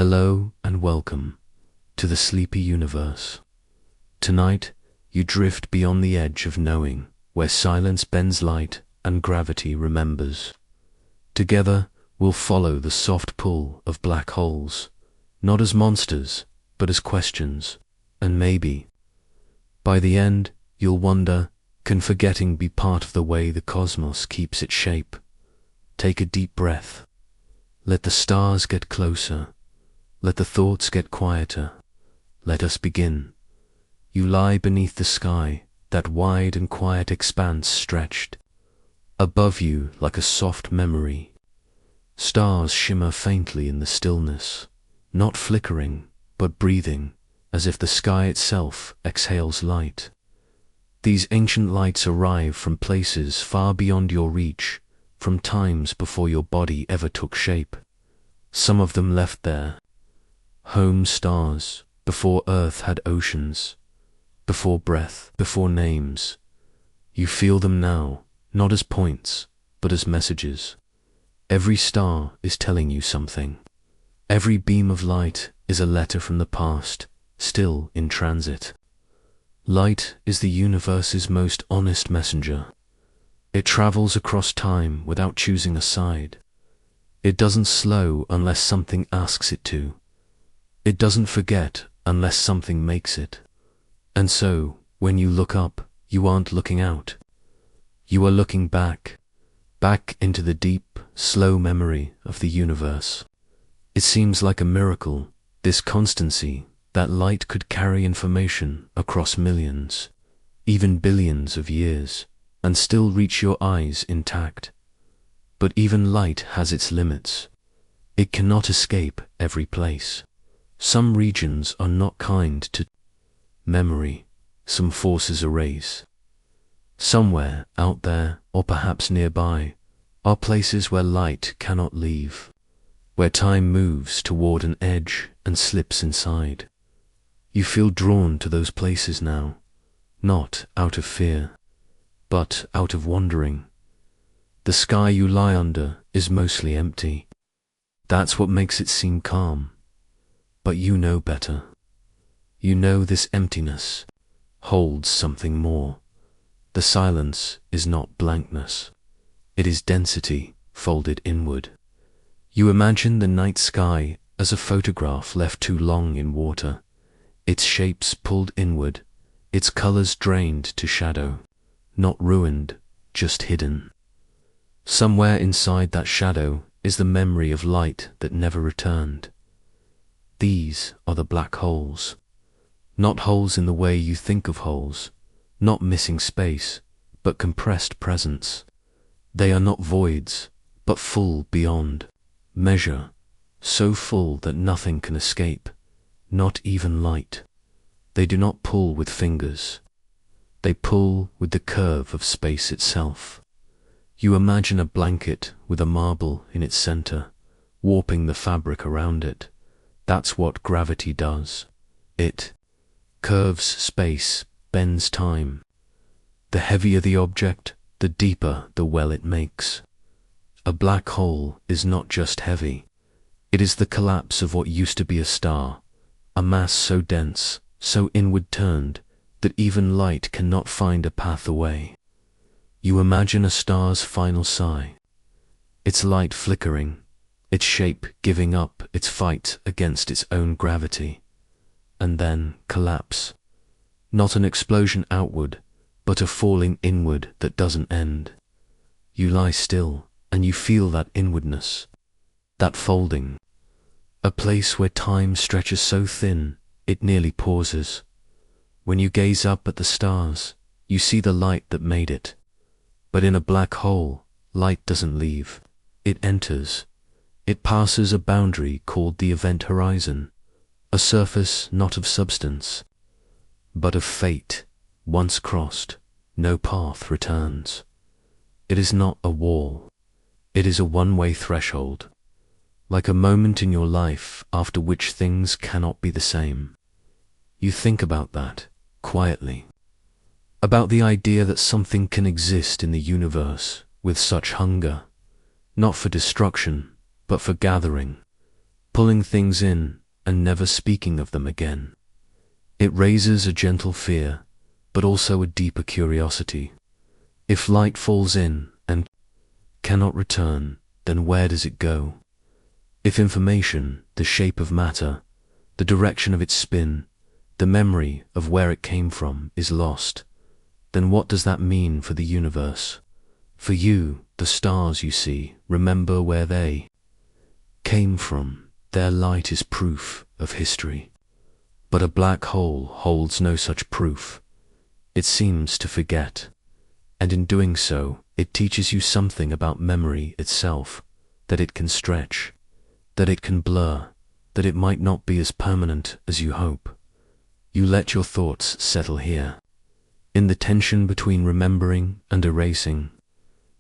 Hello and welcome to the sleepy universe. Tonight, you drift beyond the edge of knowing, where silence bends light and gravity remembers. Together, we'll follow the soft pull of black holes, not as monsters, but as questions, and maybe, by the end, you'll wonder, can forgetting be part of the way the cosmos keeps its shape? Take a deep breath. Let the stars get closer. Let the thoughts get quieter. Let us begin. You lie beneath the sky, that wide and quiet expanse stretched above you like a soft memory. Stars shimmer faintly in the stillness, not flickering, but breathing, as if the sky itself exhales light. These ancient lights arrive from places far beyond your reach, from times before your body ever took shape. Some of them left there, home stars, before Earth had oceans, before breath, before names. You feel them now, not as points, but as messages. Every star is telling you something. Every beam of light is a letter from the past, still in transit. Light is the universe's most honest messenger. It travels across time without choosing a side. It doesn't slow unless something asks it to. It doesn't forget unless something makes it. And so, when you look up, you aren't looking out. You are looking back into the deep, slow memory of the universe. It seems like a miracle, this constancy, that light could carry information across millions, even billions of years, and still reach your eyes intact. But even light has its limits. It cannot escape every place. Some regions are not kind to memory, some forces erase. Somewhere out there, or perhaps nearby, are places where light cannot leave, where time moves toward an edge and slips inside. You feel drawn to those places now, not out of fear, but out of wondering. The sky you lie under is mostly empty. That's what makes it seem calm. But you know better. You know this emptiness holds something more. The silence is not blankness. It is density folded inward. You imagine the night sky as a photograph left too long in water, its shapes pulled inward, its colors drained to shadow, not ruined, just hidden. Somewhere inside that shadow is the memory of light that never returned. These are the black holes. Not holes in the way you think of holes, not missing space, but compressed presence. They are not voids, but full beyond measure, so full that nothing can escape, not even light. They do not pull with fingers. They pull with the curve of space itself. You imagine a blanket with a marble in its center, warping the fabric around it. That's what gravity does. It curves space, bends time. The heavier the object, the deeper the well it makes. A black hole is not just heavy. It is the collapse of what used to be a star, a mass so dense, so inward turned, that even light cannot find a path away. You imagine a star's final sigh, its light flickering, its shape giving up its fight against its own gravity, and then collapse. Not an explosion outward, but a falling inward that doesn't end. You lie still, and you feel that inwardness, that folding, a place where time stretches so thin it nearly pauses. When you gaze up at the stars, you see the light that made it. But in a black hole, light doesn't leave. It enters. It passes a boundary called the event horizon, a surface not of substance, but of fate. Once crossed, no path returns. It is not a wall. It is a one-way threshold, like a moment in your life after which things cannot be the same. You think about that, quietly, about the idea that something can exist in the universe with such hunger, not for destruction, but for gathering, pulling things in and never speaking of them again. It raises a gentle fear, but also a deeper curiosity. If light falls in and cannot return, then where does it go? If information, the shape of matter, the direction of its spin, the memory of where it came from is lost, then what does that mean for the universe? For you, the stars you see, remember where they came from. Their light is proof of history. But a black hole holds no such proof. It seems to forget, and in doing so, it teaches you something about memory itself, that it can stretch, that it can blur, that it might not be as permanent as you hope. You let your thoughts settle here, in the tension between remembering and erasing,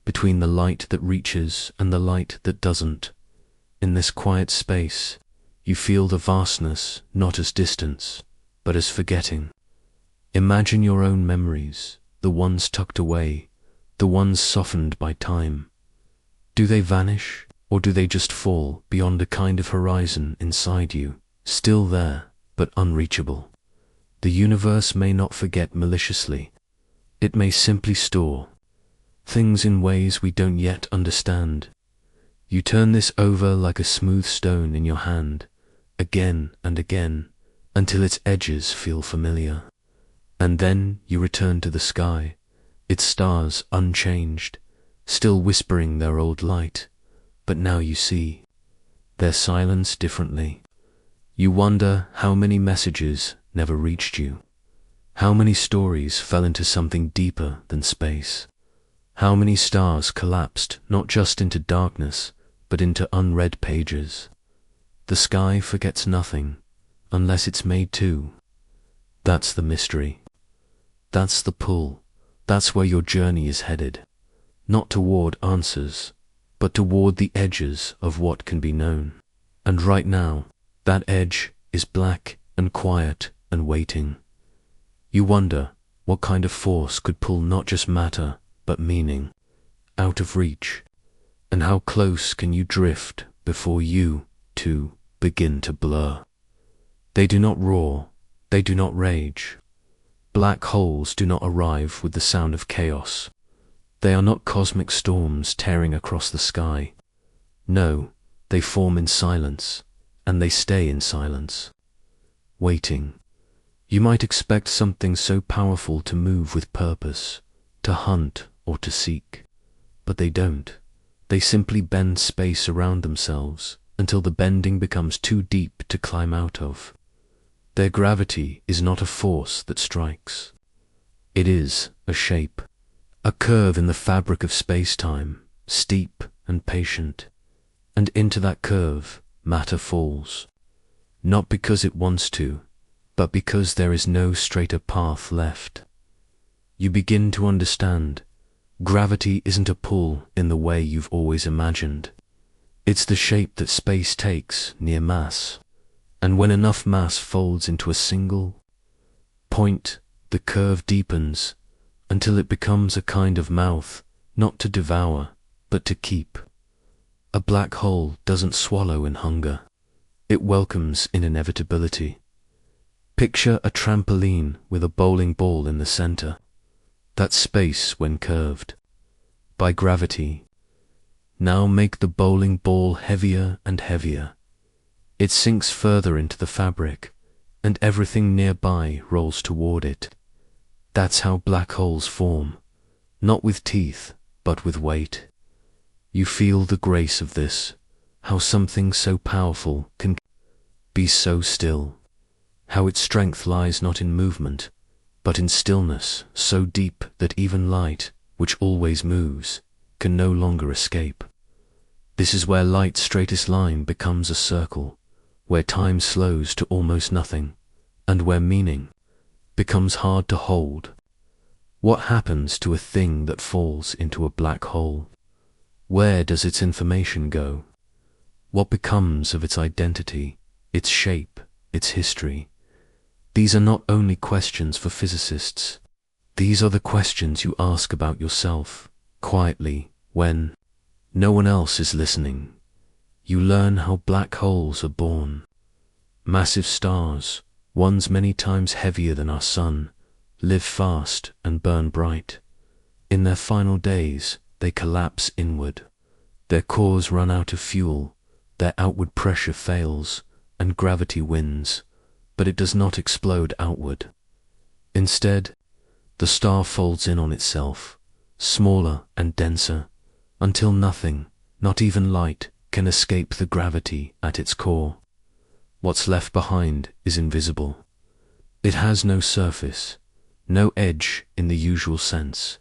between the light that reaches and the light that doesn't. In this quiet space, you feel the vastness not as distance, but as forgetting. Imagine your own memories, the ones tucked away, the ones softened by time. Do they vanish, or do they just fall beyond a kind of horizon inside you, still there, but unreachable? The universe may not forget maliciously. It may simply store things in ways we don't yet understand. You turn this over like a smooth stone in your hand, again and again, until its edges feel familiar. And then you return to the sky, its stars unchanged, still whispering their old light, but now you see their silence differently. You wonder how many messages never reached you, how many stories fell into something deeper than space, how many stars collapsed not just into darkness, but into unread pages. The sky forgets nothing, unless it's made to. That's the mystery. That's the pull. That's where your journey is headed. Not toward answers, but toward the edges of what can be known. And right now, that edge is black and quiet and waiting. You wonder what kind of force could pull not just matter, but meaning, out of reach. And how close can you drift before you, too, begin to blur? They do not roar, they do not rage. Black holes do not arrive with the sound of chaos. They are not cosmic storms tearing across the sky. No, they form in silence, and they stay in silence, waiting. You might expect something so powerful to move with purpose, to hunt or to seek, but they don't. They simply bend space around themselves until the bending becomes too deep to climb out of. Their gravity is not a force that strikes. It is a shape, a curve in the fabric of space-time, steep and patient. And into that curve, matter falls. Not because it wants to, but because there is no straighter path left. You begin to understand. Gravity isn't a pull in the way you've always imagined. It's the shape that space takes near mass. And when enough mass folds into a single point, the curve deepens until it becomes a kind of mouth, not to devour, but to keep. A black hole doesn't swallow in hunger. It welcomes in inevitability. Picture a trampoline with a bowling ball in the center. That space when curved by gravity. Now make the bowling ball heavier and heavier. It sinks further into the fabric, and everything nearby rolls toward it. That's how black holes form, not with teeth, but with weight. You feel the grace of this, how something so powerful can be so still, how its strength lies not in movement, but in stillness so deep that even light, which always moves, can no longer escape. This is where light's straightest line becomes a circle, where time slows to almost nothing, and where meaning becomes hard to hold. What happens to a thing that falls into a black hole? Where does its information go? What becomes of its identity, its shape, its history? These are not only questions for physicists. These are the questions you ask about yourself, quietly, when no one else is listening. you learn how black holes are born. Massive stars, ones many times heavier than our sun, live fast and burn bright. In their final days, they collapse inward. Their cores run out of fuel, their outward pressure fails, and gravity wins, but it does not explode outward. Instead, the star folds in on itself, smaller and denser, until nothing, not even light, can escape the gravity at its core. What's left behind is invisible. It has no surface, no edge in the usual sense.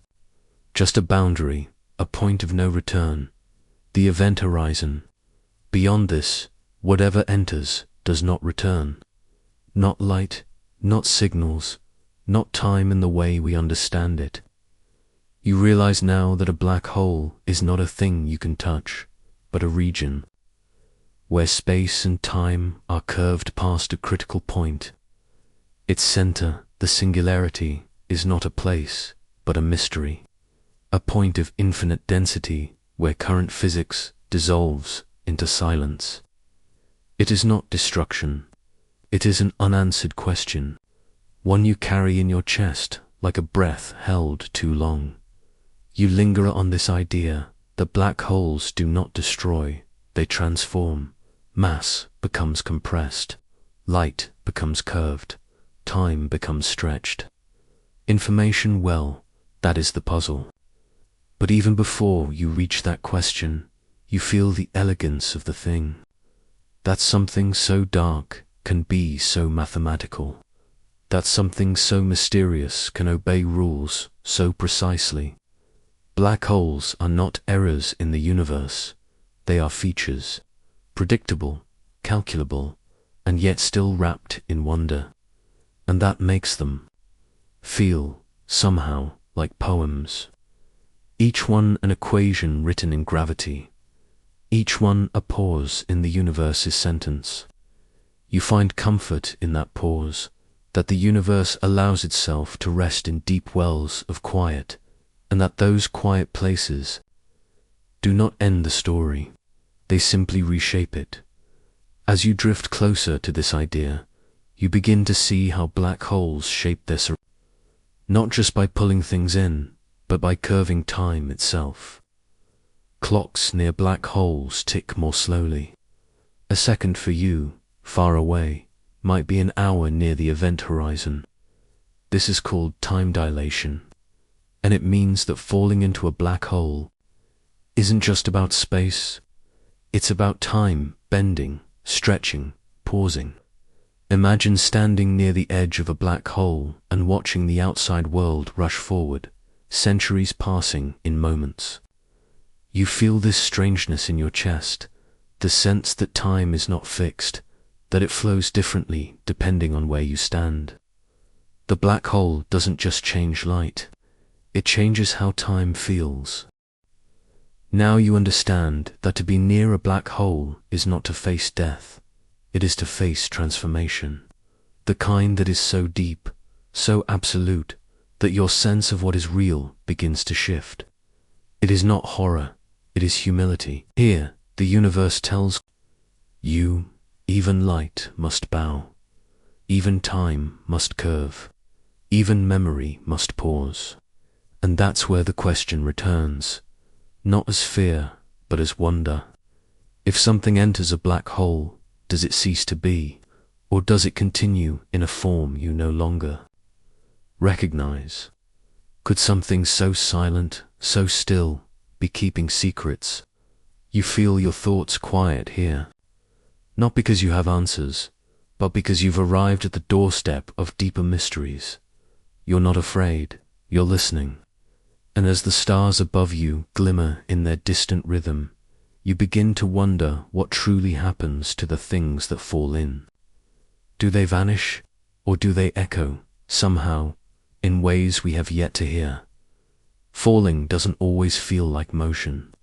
Just a boundary, a point of no return, the event horizon. Beyond this, whatever enters does not return. Not light, not signals, not time in the way we understand it. You realize now that a black hole is not a thing you can touch, but a region, where space and time are curved past a critical point. Its center, the singularity, is not a place, but a mystery, a point of infinite density where current physics dissolves into silence. It is not destruction. It is an unanswered question, one you carry in your chest like a breath held too long. You linger on this idea that black holes do not destroy, they transform. Mass becomes compressed, light becomes curved, time becomes stretched. Information, well, that is the puzzle. But even before you reach that question, you feel the elegance of the thing. That something so dark can be so mathematical. That something so mysterious can obey rules so precisely. Black holes are not errors in the universe. They are features, predictable, calculable, and yet still wrapped in wonder. And that makes them feel, somehow, like poems. Each one an equation written in gravity. Each one a pause in the universe's sentence. You find comfort in that pause, that the universe allows itself to rest in deep wells of quiet, and that those quiet places do not end the story, they simply reshape it. As you drift closer to this idea, you begin to see how black holes shape their surroundings, not just by pulling things in, but by curving time itself. Clocks near black holes tick more slowly. A second for you, far away, might be an hour near the event horizon. This is called time dilation, and it means that falling into a black hole isn't just about space, it's about time bending, stretching, pausing. Imagine standing near the edge of a black hole and watching the outside world rush forward, centuries passing in moments. You feel this strangeness in your chest, the sense that time is not fixed, that it flows differently depending on where you stand. The black hole doesn't just change light, it changes how time feels. Now you understand that to be near a black hole is not to face death, it is to face transformation. The kind that is so deep, so absolute, that your sense of what is real begins to shift. It is not horror, it is humility. Here, the universe tells you, even light must bow, even time must curve, even memory must pause. And that's where the question returns, not as fear, but as wonder. If something enters a black hole, does it cease to be, or does it continue in a form you no longer recognize? Could something so silent, so still, be keeping secrets? You feel your thoughts quiet here, not because you have answers, but because you've arrived at the doorstep of deeper mysteries. You're not afraid, you're listening. And as the stars above you glimmer in their distant rhythm, you begin to wonder what truly happens to the things that fall in. Do they vanish, or do they echo, somehow, in ways we have yet to hear? Falling doesn't always feel like motion.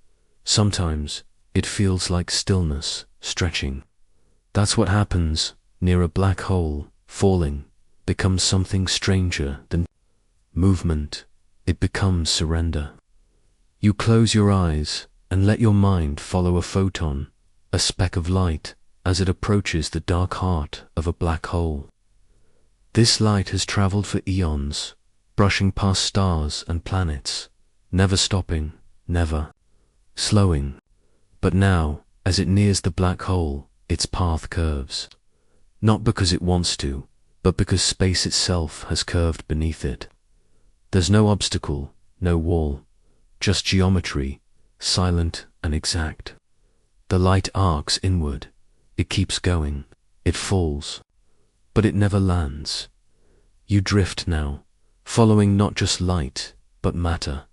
Sometimes it feels like stillness, stretching. That's what happens near a black hole. Falling becomes something stranger than movement. It becomes surrender. You close your eyes and let your mind follow a photon, a speck of light as it approaches the dark heart of a black hole. This light has traveled for eons, brushing past stars and planets, never stopping, never slowing. But now, as it nears the black hole, its path curves. Not because it wants to, but because space itself has curved beneath it. There's no obstacle, no wall, just geometry, silent and exact. The light arcs inward, it keeps going, it falls, but it never lands. You drift now, following not just light, but matter.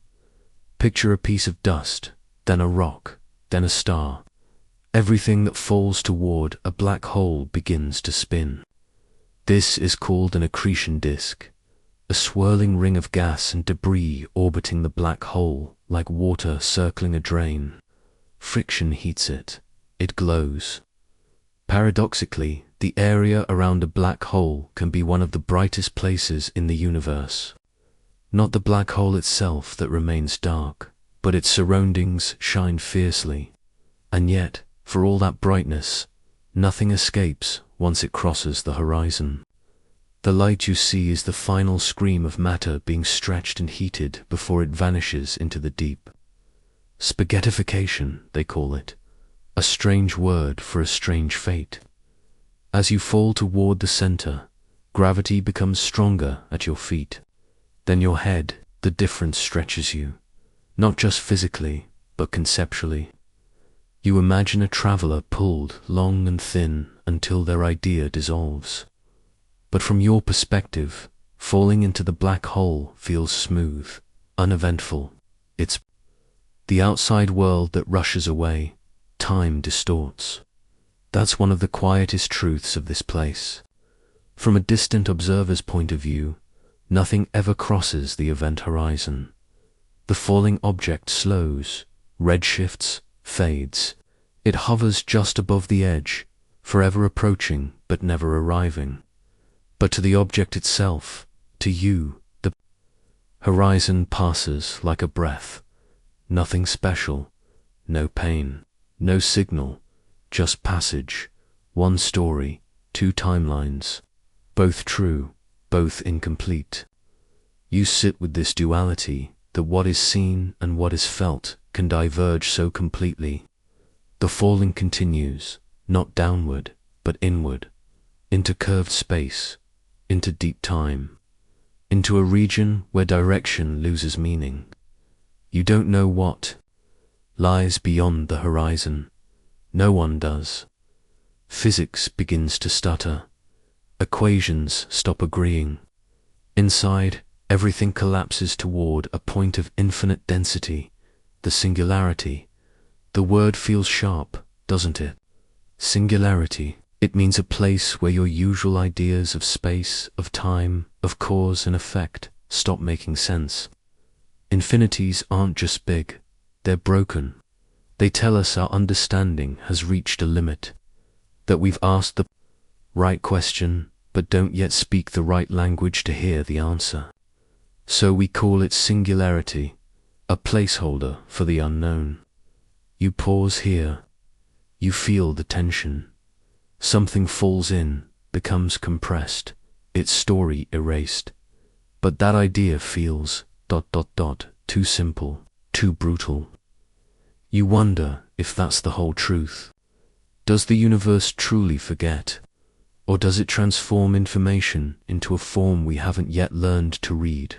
Picture a piece of dust, then a rock, then a star. Everything that falls toward a black hole begins to spin. This is called an accretion disk, a swirling ring of gas and debris orbiting the black hole like water circling a drain. Friction heats it, it glows. Paradoxically, the area around a black hole can be one of the brightest places in the universe. Not the black hole itself that remains dark, but its surroundings shine fiercely. And yet, for all that brightness, nothing escapes once it crosses the horizon. The light you see is the final scream of matter being stretched and heated before it vanishes into the deep. Spaghettification, they call it, a strange word for a strange fate. As you fall toward the center, gravity becomes stronger at your feet. Then your head, the difference stretches you, not just physically, but conceptually. You imagine a traveler pulled long and thin until their idea dissolves. But from your perspective, falling into the black hole feels smooth, uneventful. It's the outside world that rushes away, time distorts. That's one of the quietest truths of this place. From a distant observer's point of view, nothing ever crosses the event horizon. The falling object slows, redshifts, fades. It hovers just above the edge, forever approaching but never arriving. But to the object itself, to you, the horizon passes like a breath. Nothing special, no pain, no signal, just passage, one story, two timelines, both true, both incomplete. You sit with this duality, that what is seen and what is felt can diverge so completely. The falling continues, not downward, but inward, into curved space, into deep time, into a region where direction loses meaning. You don't know what lies beyond the horizon. No one does. Physics begins to stutter. Equations stop agreeing. Inside, everything collapses toward a point of infinite density, the singularity. The word feels sharp, doesn't it? Singularity. It means a place where your usual ideas of space, of time, of cause and effect stop making sense. Infinities aren't just big, they're broken. They tell us our understanding has reached a limit, that we've asked the right question but don't yet speak the right language to hear the answer. So we call it singularity, a placeholder for the unknown. You pause here, you feel the tension. Something falls in, becomes compressed, its story erased. But that idea feels ... too simple, too brutal. You wonder if that's the whole truth. Does the universe truly forget? Or does it transform information into a form we haven't yet learned to read?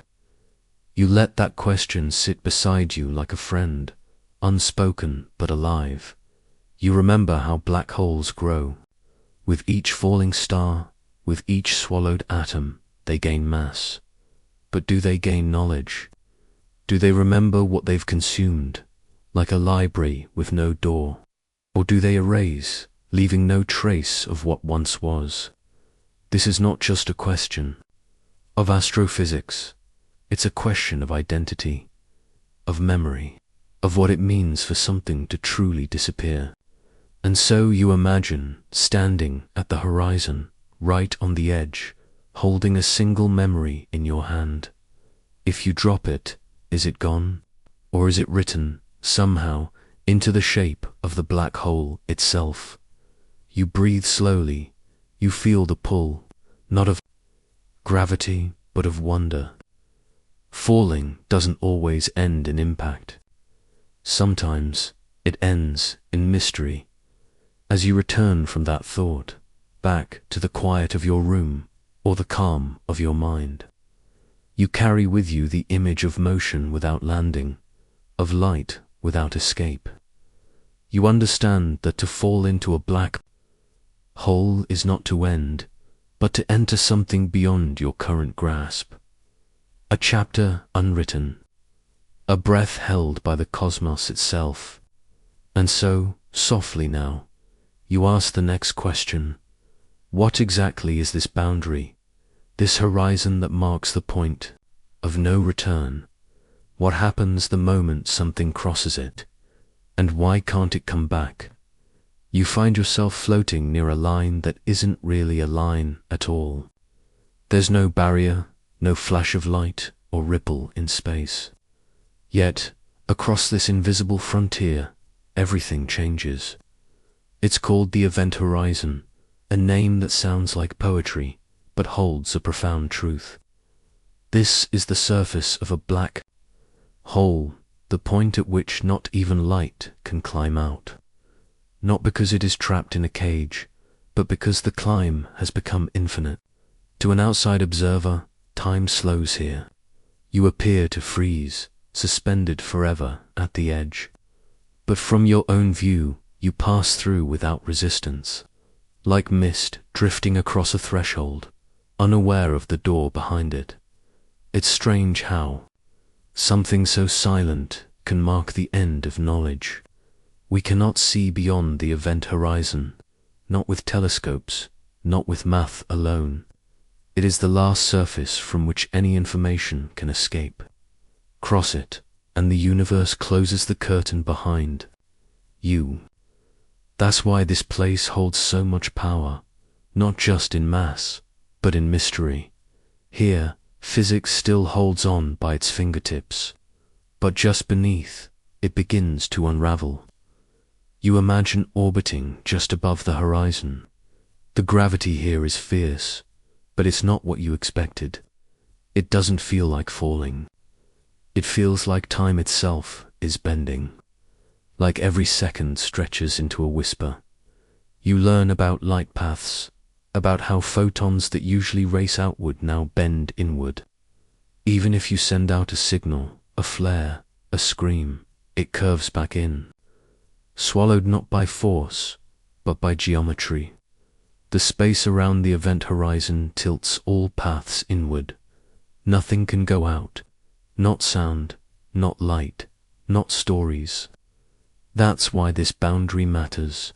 You let that question sit beside you like a friend, unspoken but alive. You remember how black holes grow. With each falling star, with each swallowed atom, they gain mass. But do they gain knowledge? Do they remember what they've consumed, like a library with no door? Or do they erase, leaving no trace of what once was? This is not just a question of astrophysics. It's a question of identity, of memory, of what it means for something to truly disappear. And so you imagine standing at the horizon, right on the edge, holding a single memory in your hand. If you drop it, is it gone? Or is it written, somehow, into the shape of the black hole itself. You breathe slowly. You feel the pull, not of gravity, but of wonder. Falling doesn't always end in impact. Sometimes it ends in mystery. As you return from that thought, back to the quiet of your room or the calm of your mind, you carry with you the image of motion without landing, of light without escape. You understand that to fall into a black hole is not to end, but to enter something beyond your current grasp. A chapter unwritten, a breath held by the cosmos itself. And so, softly now, you ask the next question. What exactly is this boundary, this horizon that marks the point of no return? What happens the moment something crosses it? And why can't it come back? You find yourself floating near a line that isn't really a line at all. There's no barrier, no flash of light or ripple in space. Yet, across this invisible frontier, everything changes. It's called the event horizon, a name that sounds like poetry, but holds a profound truth. This is the surface of a black hole, the point at which not even light can climb out. Not because it is trapped in a cage, but because the climb has become infinite. To an outside observer, time slows here. You appear to freeze, suspended forever at the edge. But from your own view, you pass through without resistance, like mist drifting across a threshold, unaware of the door behind it. It's strange how something so silent can mark the end of knowledge. We cannot see beyond the event horizon, not with telescopes, not with math alone. It is the last surface from which any information can escape. Cross it, and the universe closes the curtain behind you. That's why this place holds so much power, not just in mass, but in mystery. Here, physics still holds on by its fingertips, but just beneath, it begins to unravel. You imagine orbiting just above the horizon. The gravity here is fierce, but it's not what you expected. It doesn't feel like falling. It feels like time itself is bending, like every second stretches into a whisper. You learn about light paths, about how photons that usually race outward now bend inward. Even if you send out a signal, a flare, a scream, it curves back in. Swallowed not by force, but by geometry. The space around the event horizon tilts all paths inward. Nothing can go out. Not sound, not light, not stories. That's why this boundary matters.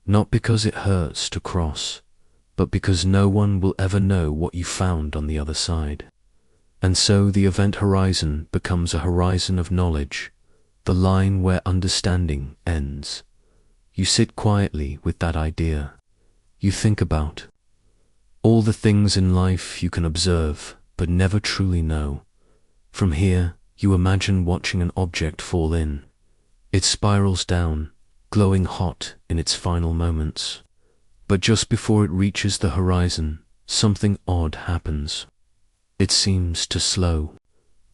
Not because it hurts to cross, but because no one will ever know what you found on the other side. And so the event horizon becomes a horizon of knowledge, the line where understanding ends. You sit quietly with that idea. You think about all the things in life you can observe but never truly know. From here, you imagine watching an object fall in. It spirals down, glowing hot in its final moments. But just before it reaches the horizon, something odd happens. It seems to slow,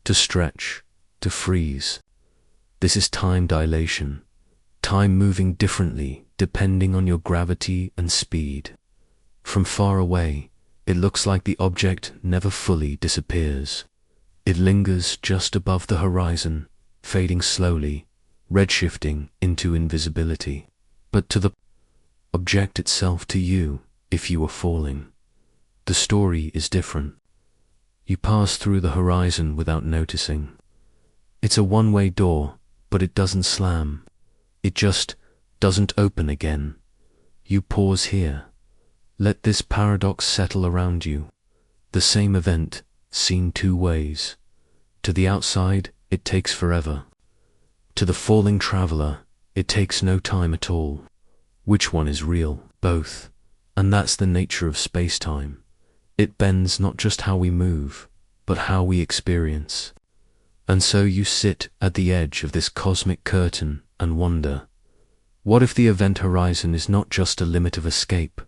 to stretch, to freeze. This is time dilation, time moving differently depending on your gravity and speed. From far away, it looks like the object never fully disappears. It lingers just above the horizon, fading slowly, redshifting into invisibility. But to the object itself, to you, if you were falling, the story is different. You pass through the horizon without noticing. It's a one-way door, but it doesn't slam. It just doesn't open again. You pause here. Let this paradox settle around you. The same event, seen two ways. To the outside, it takes forever. To the falling traveler, it takes no time at all. Which one is real? Both. And that's the nature of space-time. It bends not just how we move, but how we experience. And so you sit at the edge of this cosmic curtain and wonder. What if the event horizon is not just a limit of escape,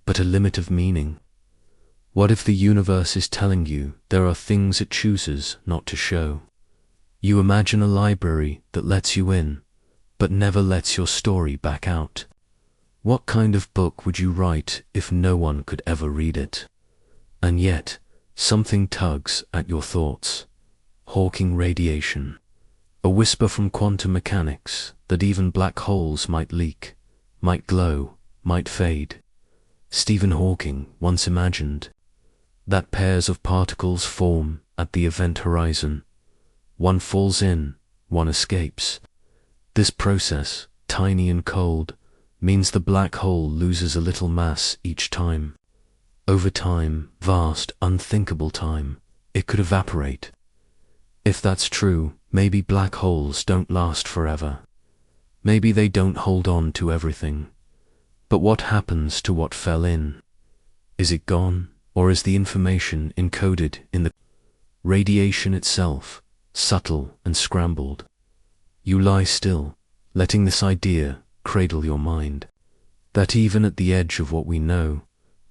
but a limit of meaning? What if the universe is telling you there are things it chooses not to show? You imagine a library that lets you in, but never lets your story back out. What kind of book would you write if no one could ever read it? And yet, something tugs at your thoughts. Hawking radiation. A whisper from quantum mechanics that even black holes might leak, might glow, might fade. Stephen Hawking once imagined that pairs of particles form at the event horizon. One falls in, one escapes. This process, tiny and cold, means the black hole loses a little mass each time. Over time, vast, unthinkable time, it could evaporate. If that's true, maybe black holes don't last forever. Maybe they don't hold on to everything. But what happens to what fell in? Is it gone, or is the information encoded in the radiation itself, subtle and scrambled? You lie still, letting this idea cradle your mind, that even at the edge of what we know,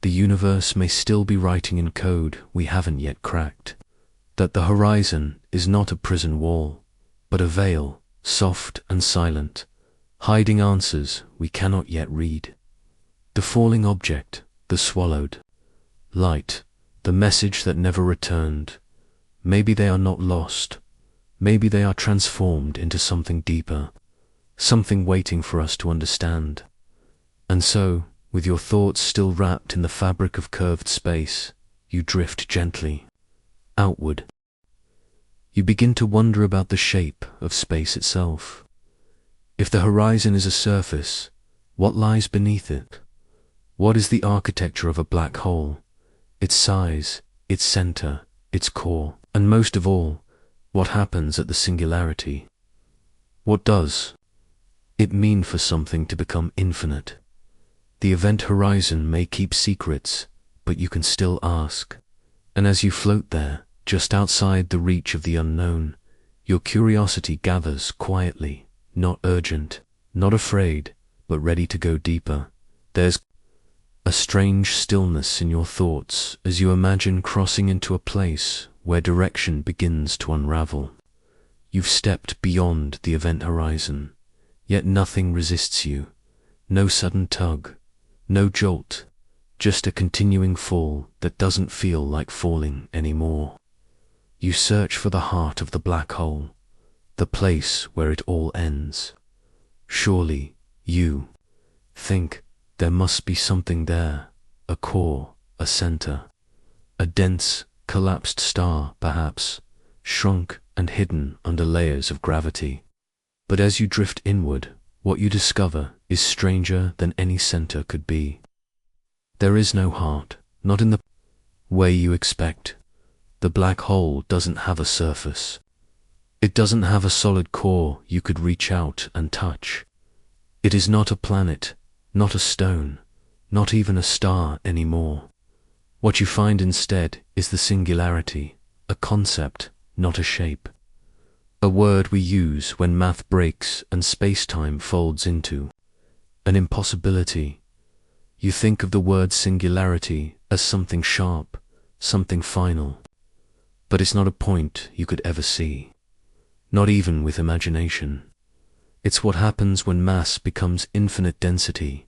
the universe may still be writing in code we haven't yet cracked. That the horizon is not a prison wall, but a veil, soft and silent, hiding answers we cannot yet read. The falling object, the swallowed light, the message that never returned. Maybe they are not lost. Maybe they are transformed into something deeper, something waiting for us to understand. And so, with your thoughts still wrapped in the fabric of curved space, you drift gently outward. You begin to wonder about the shape of space itself. If the horizon is a surface, what lies beneath it? What is the architecture of a black hole? Its size, its center, its core, and most of all, what happens at the singularity? What does it mean for something to become infinite? The event horizon may keep secrets, but you can still ask. And as you float there, just outside the reach of the unknown, your curiosity gathers quietly, not urgent, not afraid, but ready to go deeper. There's a strange stillness in your thoughts as you imagine crossing into a place where direction begins to unravel. You've stepped beyond the event horizon, yet nothing resists you. No sudden tug, no jolt, just a continuing fall that doesn't feel like falling anymore. You search for the heart of the black hole, the place where it all ends. Surely, you think there must be something there, a core, a center, a dense, collapsed star, perhaps, shrunk and hidden under layers of gravity. But as you drift inward, what you discover is stranger than any center could be. There is no heart, not in the way you expect. The black hole doesn't have a surface. It doesn't have a solid core you could reach out and touch. It is not a planet, not a stone, not even a star anymore. What you find instead is the singularity, a concept, not a shape. A word we use when math breaks and space-time folds into an impossibility. You think of the word singularity as something sharp, something final. But it's not a point you could ever see, not even with imagination. It's what happens when mass becomes infinite density,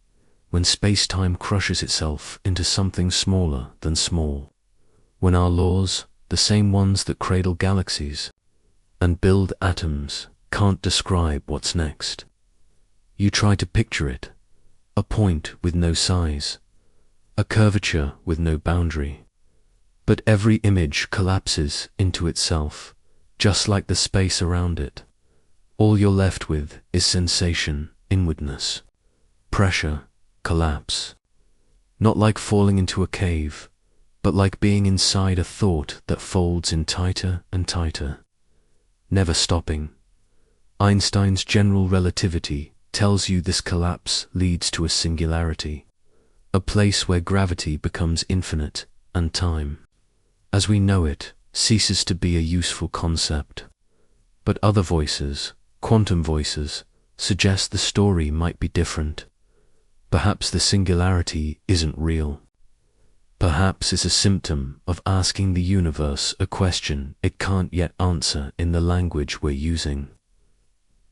when space-time crushes itself into something smaller than small. When our laws, the same ones that cradle galaxies and build atoms, can't describe what's next. You try to picture it, a point with no size, a curvature with no boundary. But every image collapses into itself, just like the space around it. All you're left with is sensation, inwardness, pressure, collapse. Not like falling into a cave, but like being inside a thought that folds in tighter and tighter, never stopping. Einstein's general relativity tells you this collapse leads to a singularity, a place where gravity becomes infinite and time, as we know it, ceases to be a useful concept. But other voices, quantum voices, suggest the story might be different. Perhaps the singularity isn't real. Perhaps it's a symptom of asking the universe a question it can't yet answer in the language we're using.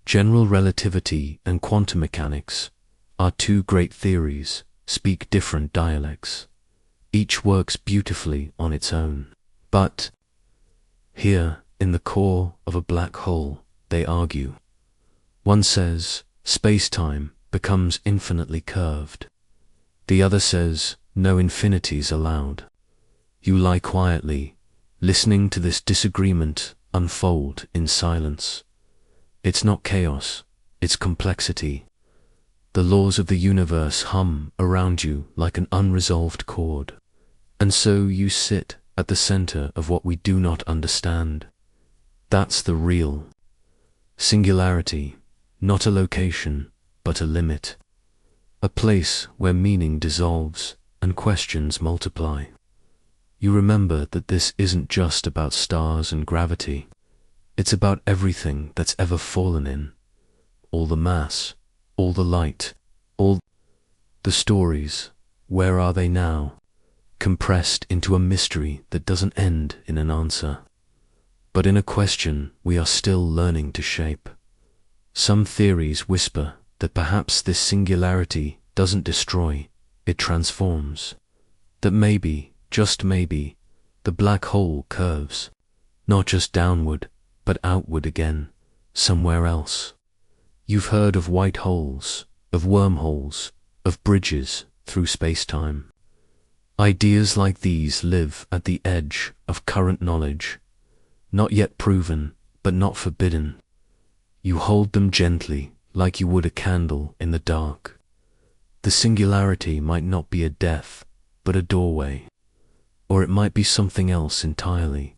General relativity and quantum mechanics are two great theories, speak different dialects. Each works beautifully on its own. But here, in the core of a black hole, they argue. One says space-time becomes infinitely curved. The other says no infinities allowed. You lie quietly, listening to this disagreement unfold in silence. It's not chaos, it's complexity. The laws of the universe hum around you like an unresolved chord. And so you sit at the center of what we do not understand. That's the real singularity, not a location, but a limit. A place where meaning dissolves and questions multiply. You remember that this isn't just about stars and gravity. It's about everything that's ever fallen in. All the mass, all the light, all the stories, where are they now? Compressed into a mystery that doesn't end in an answer, but in a question we are still learning to shape. Some theories whisper that perhaps this singularity doesn't destroy, it transforms. That maybe, just maybe, the black hole curves, not just downward, but outward again, somewhere else. You've heard of white holes, of wormholes, of bridges through space-time. Ideas like these live at the edge of current knowledge, not yet proven, but not forbidden. You hold them gently, like you would a candle in the dark. The singularity might not be a death, but a doorway. Or it might be something else entirely.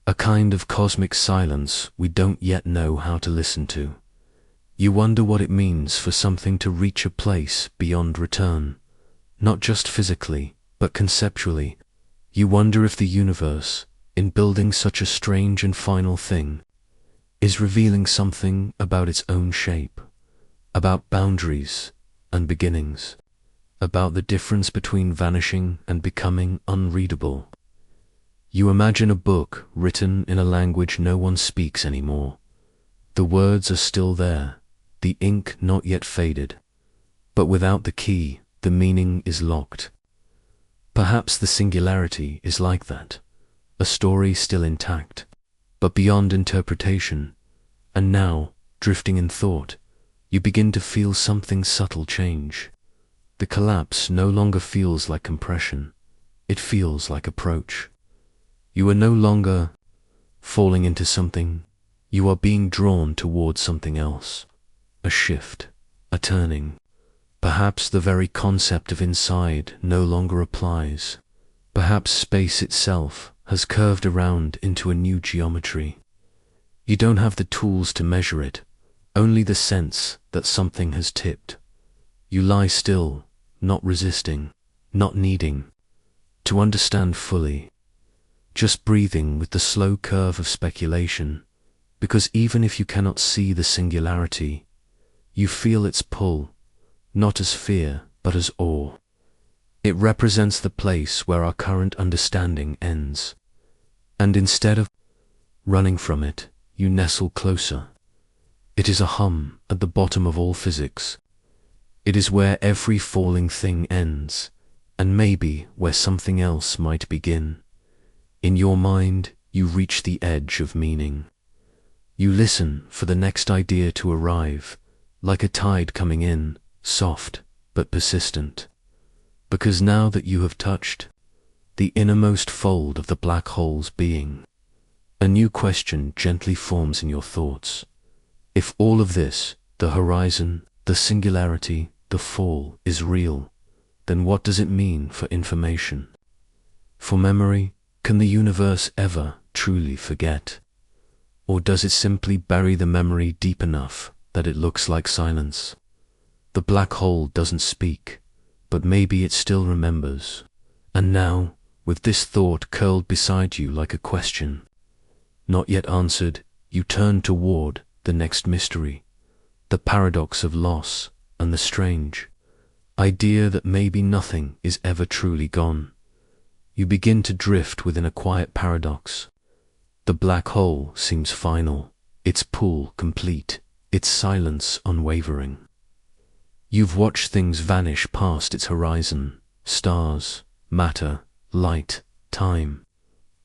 A kind of cosmic silence we don't yet know how to listen to. You wonder what it means for something to reach a place beyond return, not just physically, but conceptually. You wonder if the universe, in building such a strange and final thing, is revealing something about its own shape, about boundaries and beginnings, about the difference between vanishing and becoming unreadable. You imagine a book written in a language no one speaks anymore. The words are still there, the ink not yet faded, but without the key, the meaning is locked. Perhaps the singularity is like that, a story still intact, but beyond interpretation, and now, drifting in thought, you begin to feel something subtle change. The collapse no longer feels like compression, it feels like approach. You are no longer falling into something, you are being drawn towards something else, a shift, a turning. Perhaps the very concept of inside no longer applies. Perhaps space itself has curved around into a new geometry. You don't have the tools to measure it, only the sense that something has tipped. You lie still, not resisting, not needing to understand fully, just breathing with the slow curve of speculation, because even if you cannot see the singularity, you feel its pull, not as fear, but as awe. It represents the place where our current understanding ends, and instead of running from it, you nestle closer. It is a hum at the bottom of all physics. It is where every falling thing ends, and maybe where something else might begin. In your mind, you reach the edge of meaning. You listen for the next idea to arrive, like a tide coming in, soft but persistent. Because now that you have touched the innermost fold of the black hole's being, a new question gently forms in your thoughts. If all of this, the horizon, the singularity, the fall, is real, then what does it mean for information? For memory, can the universe ever truly forget? Or does it simply bury the memory deep enough that it looks like silence? The black hole doesn't speak, but maybe it still remembers. And now, with this thought curled beside you like a question, not yet answered, you turn toward the next mystery, the paradox of loss, and the strange idea that maybe nothing is ever truly gone. You begin to drift within a quiet paradox. The black hole seems final, its pull complete, its silence unwavering. You've watched things vanish past its horizon, stars, matter, light, time,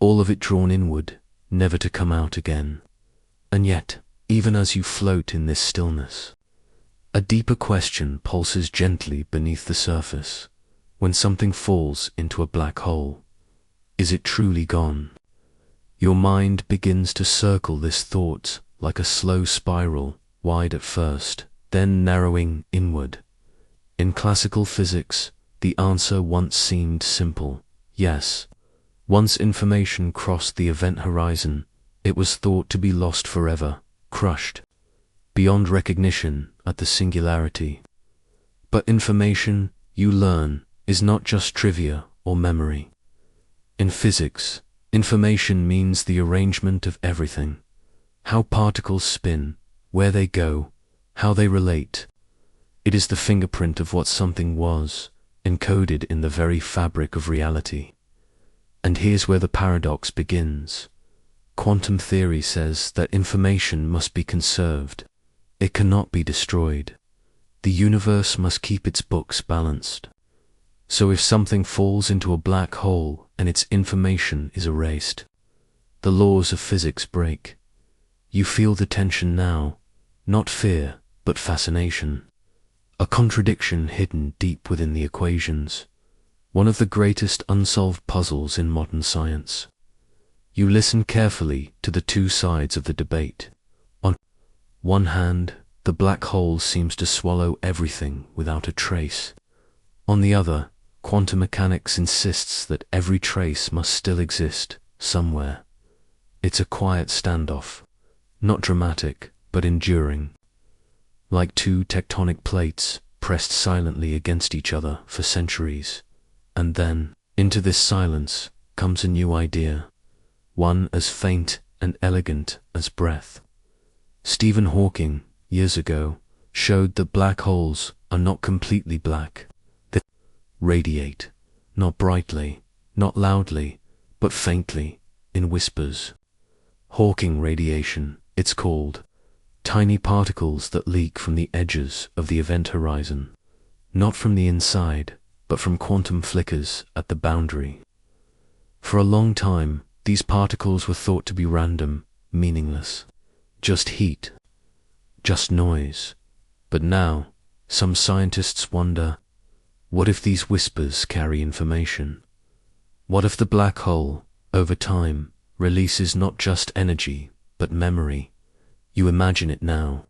all of it drawn inward, never to come out again. And yet, even as you float in this stillness, a deeper question pulses gently beneath the surface. When something falls into a black hole, is it truly gone? Your mind begins to circle this thought like a slow spiral, wide at first, then narrowing inward. In classical physics, the answer once seemed simple, yes. Once information crossed the event horizon, it was thought to be lost forever, crushed, beyond recognition at the singularity. But information, you learn, is not just trivia or memory. In physics, information means the arrangement of everything. How particles spin, where they go, how they relate. It is the fingerprint of what something was, encoded in the very fabric of reality. And here's where the paradox begins. Quantum theory says that information must be conserved. It cannot be destroyed. The universe must keep its books balanced. So if something falls into a black hole and its information is erased, the laws of physics break. You feel the tension now, not fear, but fascination. A contradiction hidden deep within the equations. One of the greatest unsolved puzzles in modern science. You listen carefully to the two sides of the debate. On one hand, the black hole seems to swallow everything without a trace. On the other, quantum mechanics insists that every trace must still exist, somewhere. It's a quiet standoff, not dramatic, but enduring. Like two tectonic plates pressed silently against each other for centuries. And then, into this silence, comes a new idea, one as faint and elegant as breath. Stephen Hawking, years ago, showed that black holes are not completely black. They radiate, not brightly, not loudly, but faintly, in whispers. Hawking radiation, it's called. Tiny particles that leak from the edges of the event horizon, not from the inside, but from quantum flickers at the boundary. For a long time, these particles were thought to be random, meaningless, just heat, just noise. But now, some scientists wonder, what if these whispers carry information? What if the black hole, over time, releases not just energy, but memory? You imagine it now,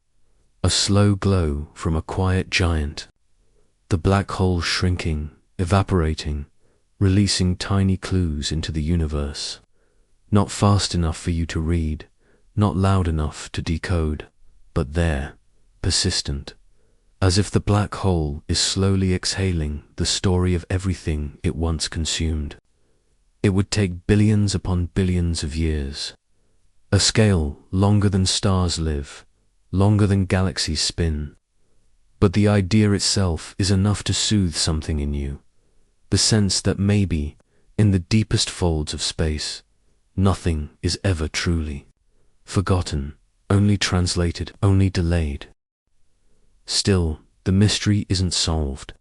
a slow glow from a quiet giant. The black hole shrinking, evaporating, releasing tiny clues into the universe. Not fast enough for you to read, not loud enough to decode, but there, persistent. As if the black hole is slowly exhaling the story of everything it once consumed. It would take billions upon billions of years. A scale longer than stars live, longer than galaxies spin. But the idea itself is enough to soothe something in you. The sense that maybe, in the deepest folds of space, nothing is ever truly forgotten, only translated, only delayed. Still, the mystery isn't solved.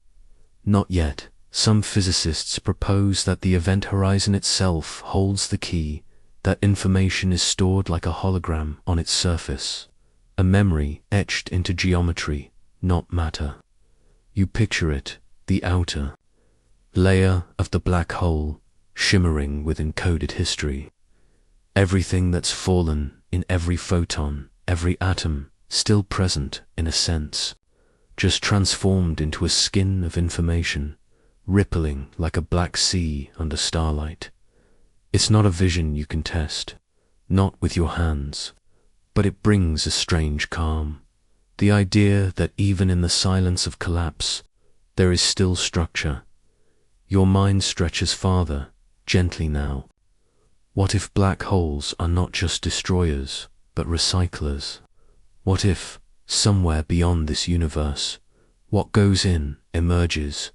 Not yet. Some physicists propose that the event horizon itself holds the key, that information is stored like a hologram on its surface, a memory etched into geometry, not matter. You picture it, the outer layer of the black hole, shimmering with encoded history. Everything that's fallen in every photon, every atom, still present in a sense, just transformed into a skin of information, rippling like a black sea under starlight. It's not a vision you can test, not with your hands, but it brings a strange calm. The idea that even in the silence of collapse, there is still structure. Your mind stretches farther, gently now. What if black holes are not just destroyers, but recyclers? What if, Somewhere beyond this universe, what goes in emerges,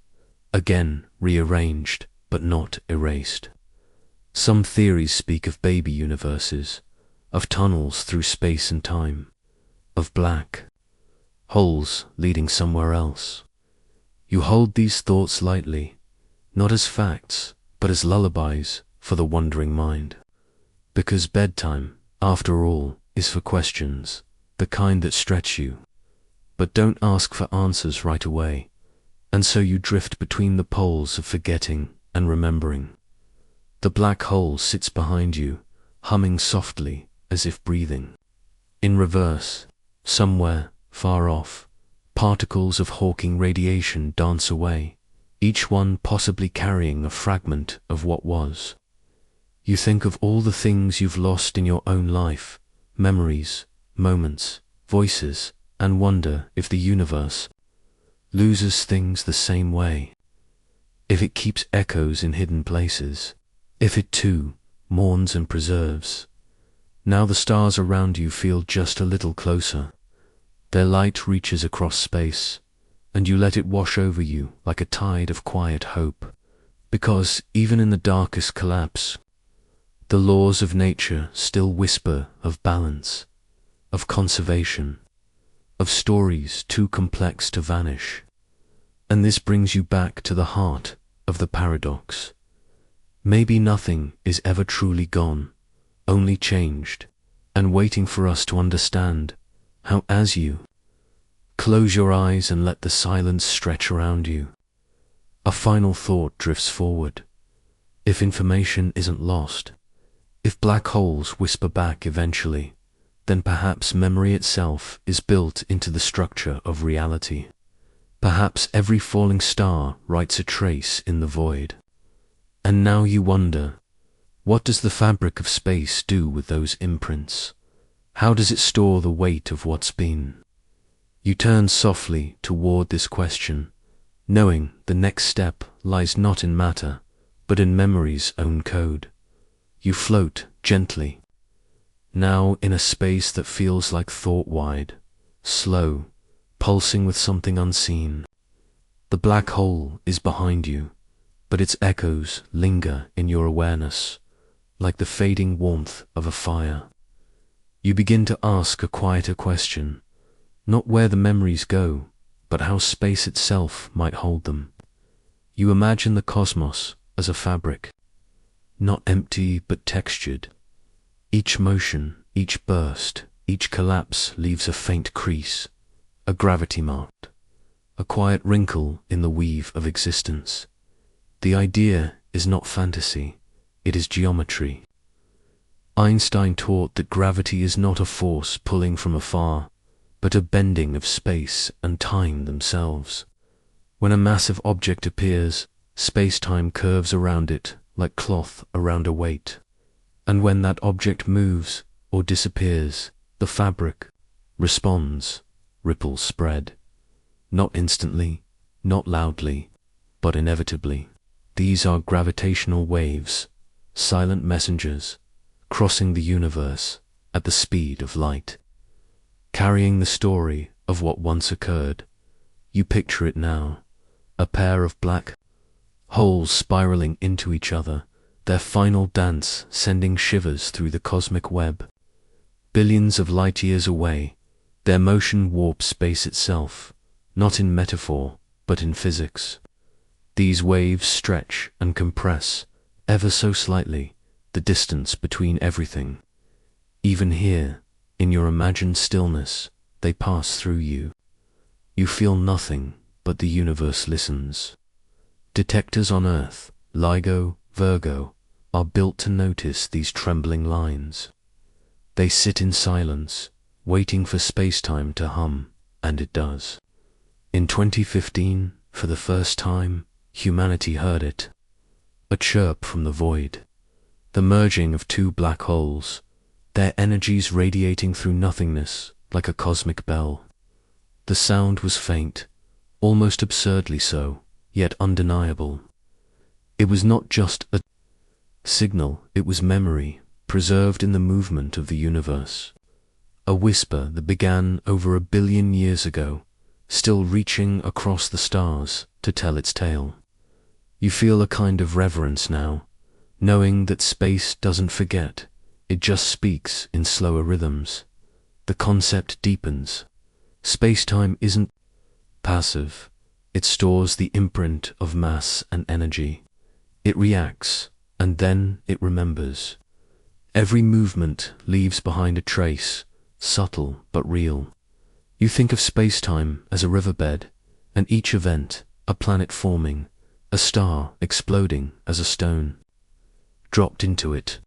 again rearranged but not erased. Some theories speak of baby universes, of tunnels through space and time, of black holes leading somewhere else. You hold these thoughts lightly, not as facts, but as lullabies for the wandering mind. Because bedtime, after all, is for questions, the kind that stretch you, but don't ask for answers right away, and so you drift between the poles of forgetting and remembering. The black hole sits behind you, humming softly as if breathing. In reverse, somewhere far off, particles of Hawking radiation dance away, each one possibly carrying a fragment of what was. You think of all the things you've lost in your own life, memories, moments, voices, and wonder if the universe loses things the same way. If it keeps echoes in hidden places, if it too mourns and preserves. Now the stars around you feel just a little closer. Their light reaches across space, and you let it wash over you like a tide of quiet hope, because even in the darkest collapse, the laws of nature still whisper of balance, of conservation, of stories too complex to vanish. And this brings you back to the heart of the paradox. Maybe nothing is ever truly gone, only changed, and waiting for us to understand how, as you close your eyes and let the silence stretch around you, a final thought drifts forward. If information isn't lost, if black holes whisper back eventually, then perhaps memory itself is built into the structure of reality. Perhaps every falling star writes a trace in the void. And now you wonder, what does the fabric of space do with those imprints? How does it store the weight of what's been? You turn softly toward this question, knowing the next step lies not in matter, but in memory's own code. You float gently, now in a space that feels like thought-wide, slow, pulsing with something unseen. The black hole is behind you, but its echoes linger in your awareness, like the fading warmth of a fire. You begin to ask a quieter question, not where the memories go, but how space itself might hold them. You imagine the cosmos as a fabric, not empty but textured. Each motion, each burst, each collapse leaves a faint crease, a gravity mark, a quiet wrinkle in the weave of existence. The idea is not fantasy, it is geometry. Einstein taught that gravity is not a force pulling from afar, but a bending of space and time themselves. When a massive object appears, space-time curves around it like cloth around a weight. And when that object moves or disappears, the fabric responds, ripples spread. Not instantly, not loudly, but inevitably. These are gravitational waves, silent messengers, crossing the universe at the speed of light, carrying the story of what once occurred. You picture it now, a pair of black holes spiraling into each other, their final dance sending shivers through the cosmic web. Billions of light years away, their motion warps space itself, not in metaphor, but in physics. These waves stretch and compress, ever so slightly, the distance between everything. Even here, in your imagined stillness, they pass through you. You feel nothing, but the universe listens. Detectors on Earth, LIGO, Virgo, are built to notice these trembling lines. They sit in silence, waiting for space-time to hum, and it does. In 2015, for the first time, humanity heard it. A chirp from the void. The merging of two black holes, their energies radiating through nothingness like a cosmic bell. The sound was faint, almost absurdly so, yet undeniable. It was not just a signal, it was memory, preserved in the movement of the universe. a whisper that began over 1 billion years ago, still reaching across the stars to tell its tale. You feel a kind of reverence now, knowing that space doesn't forget, it just speaks in slower rhythms. The concept deepens. Space-time isn't passive, it stores the imprint of mass and energy. It reacts, and then it remembers. Every movement leaves behind a trace, subtle but real. You think of space-time as a riverbed, and each event, a planet forming, a star exploding as a stone dropped into it.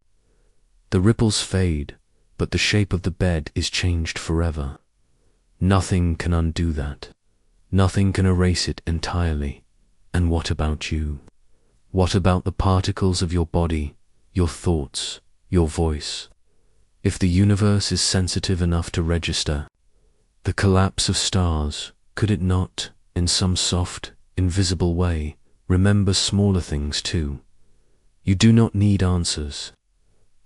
The ripples fade, but the shape of the bed is changed forever. Nothing can undo that. Nothing can erase it entirely. And what about you? What about the particles of your body, your thoughts, your voice? If the universe is sensitive enough to register the collapse of stars, could it not, in some soft, invisible way, remember smaller things too? You do not need answers.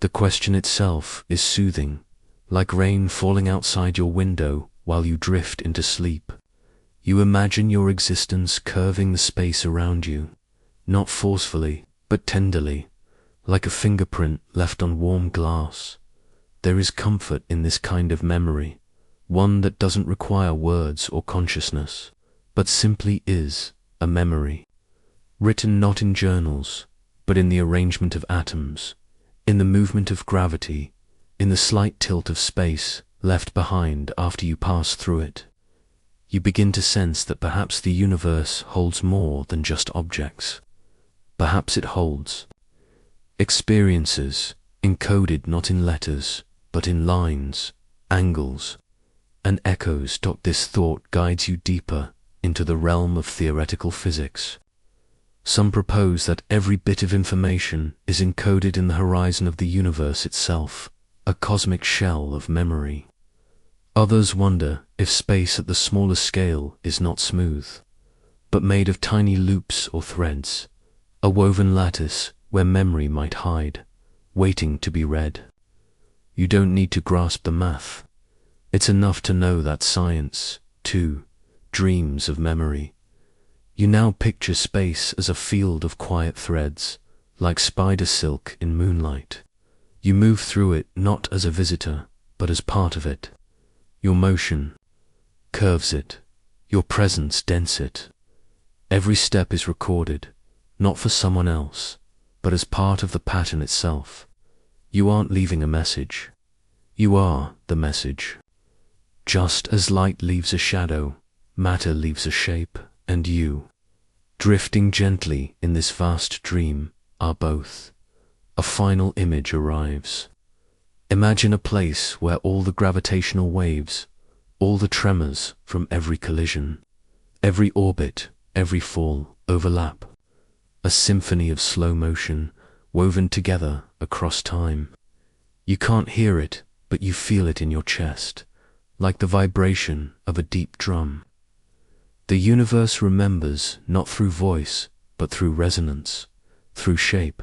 The question itself is soothing, like rain falling outside your window while you drift into sleep. You imagine your existence curving the space around you, not forcefully, but tenderly, like a fingerprint left on warm glass. There is comfort in this kind of memory, one that doesn't require words or consciousness, but simply is a memory, written not in journals, but in the arrangement of atoms, in the movement of gravity, in the slight tilt of space left behind after you pass through it. You begin to sense that perhaps the universe holds more than just objects. Perhaps it holds experiences, encoded not in letters, but in lines, angles, and echoes. This thought guides you deeper into the realm of theoretical physics. Some propose that every bit of information is encoded in the horizon of the universe itself, a cosmic shell of memory. Others wonder if space at the smaller scale is not smooth, but made of tiny loops or threads, a woven lattice where memory might hide, waiting to be read. You don't need to grasp the math. It's enough to know that science, too, dreams of memory. You now picture space as a field of quiet threads, like spider silk in moonlight. You move through it not as a visitor, but as part of it. Your motion curves it, your presence dents it. Every step is recorded, not for someone else, but as part of the pattern itself. You aren't leaving a message. You are the message. Just as light leaves a shadow, matter leaves a shape, and you, drifting gently in this vast dream, are both. A final image arrives. Imagine a place where all the gravitational waves, all the tremors from every collision, every orbit, every fall, overlap. A symphony of slow motion, woven together across time. You can't hear it, but you feel it in your chest, like the vibration of a deep drum. The universe remembers not through voice, but through resonance, through shape,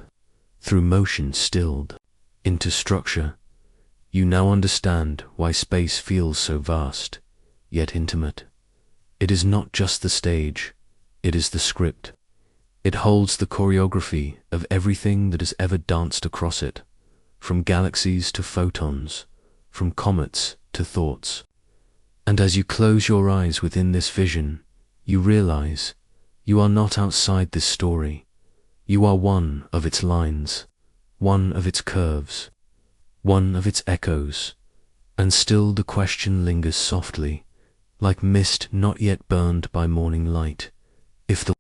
through motion stilled into structure. You now understand why space feels so vast, yet intimate. It is not just the stage, it is the script. It holds the choreography of everything that has ever danced across it, from galaxies to photons, from comets to thoughts. And as you close your eyes within this vision, you realize you are not outside this story. You are one of its lines, one of its curves, one of its echoes, and still the question lingers softly, like mist not yet burned by morning light. If the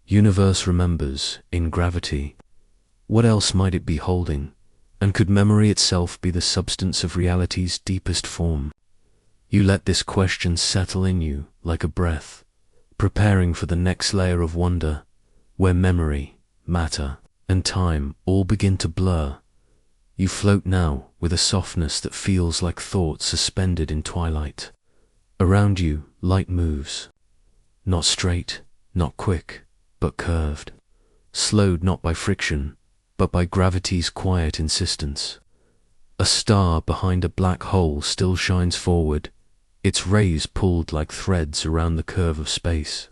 universe remembers in gravity, what else might it be holding? And could memory itself be the substance of reality's deepest form? You let this question settle in you like a breath, preparing for the next layer of wonder, where memory, matter, and time all begin to blur. You float now with a softness that feels like thought suspended in twilight. Around you, light moves, not straight, not quick, but curved, slowed not by friction, but by gravity's quiet insistence. A star behind a black hole still shines forward, its rays pulled like threads around the curve of space.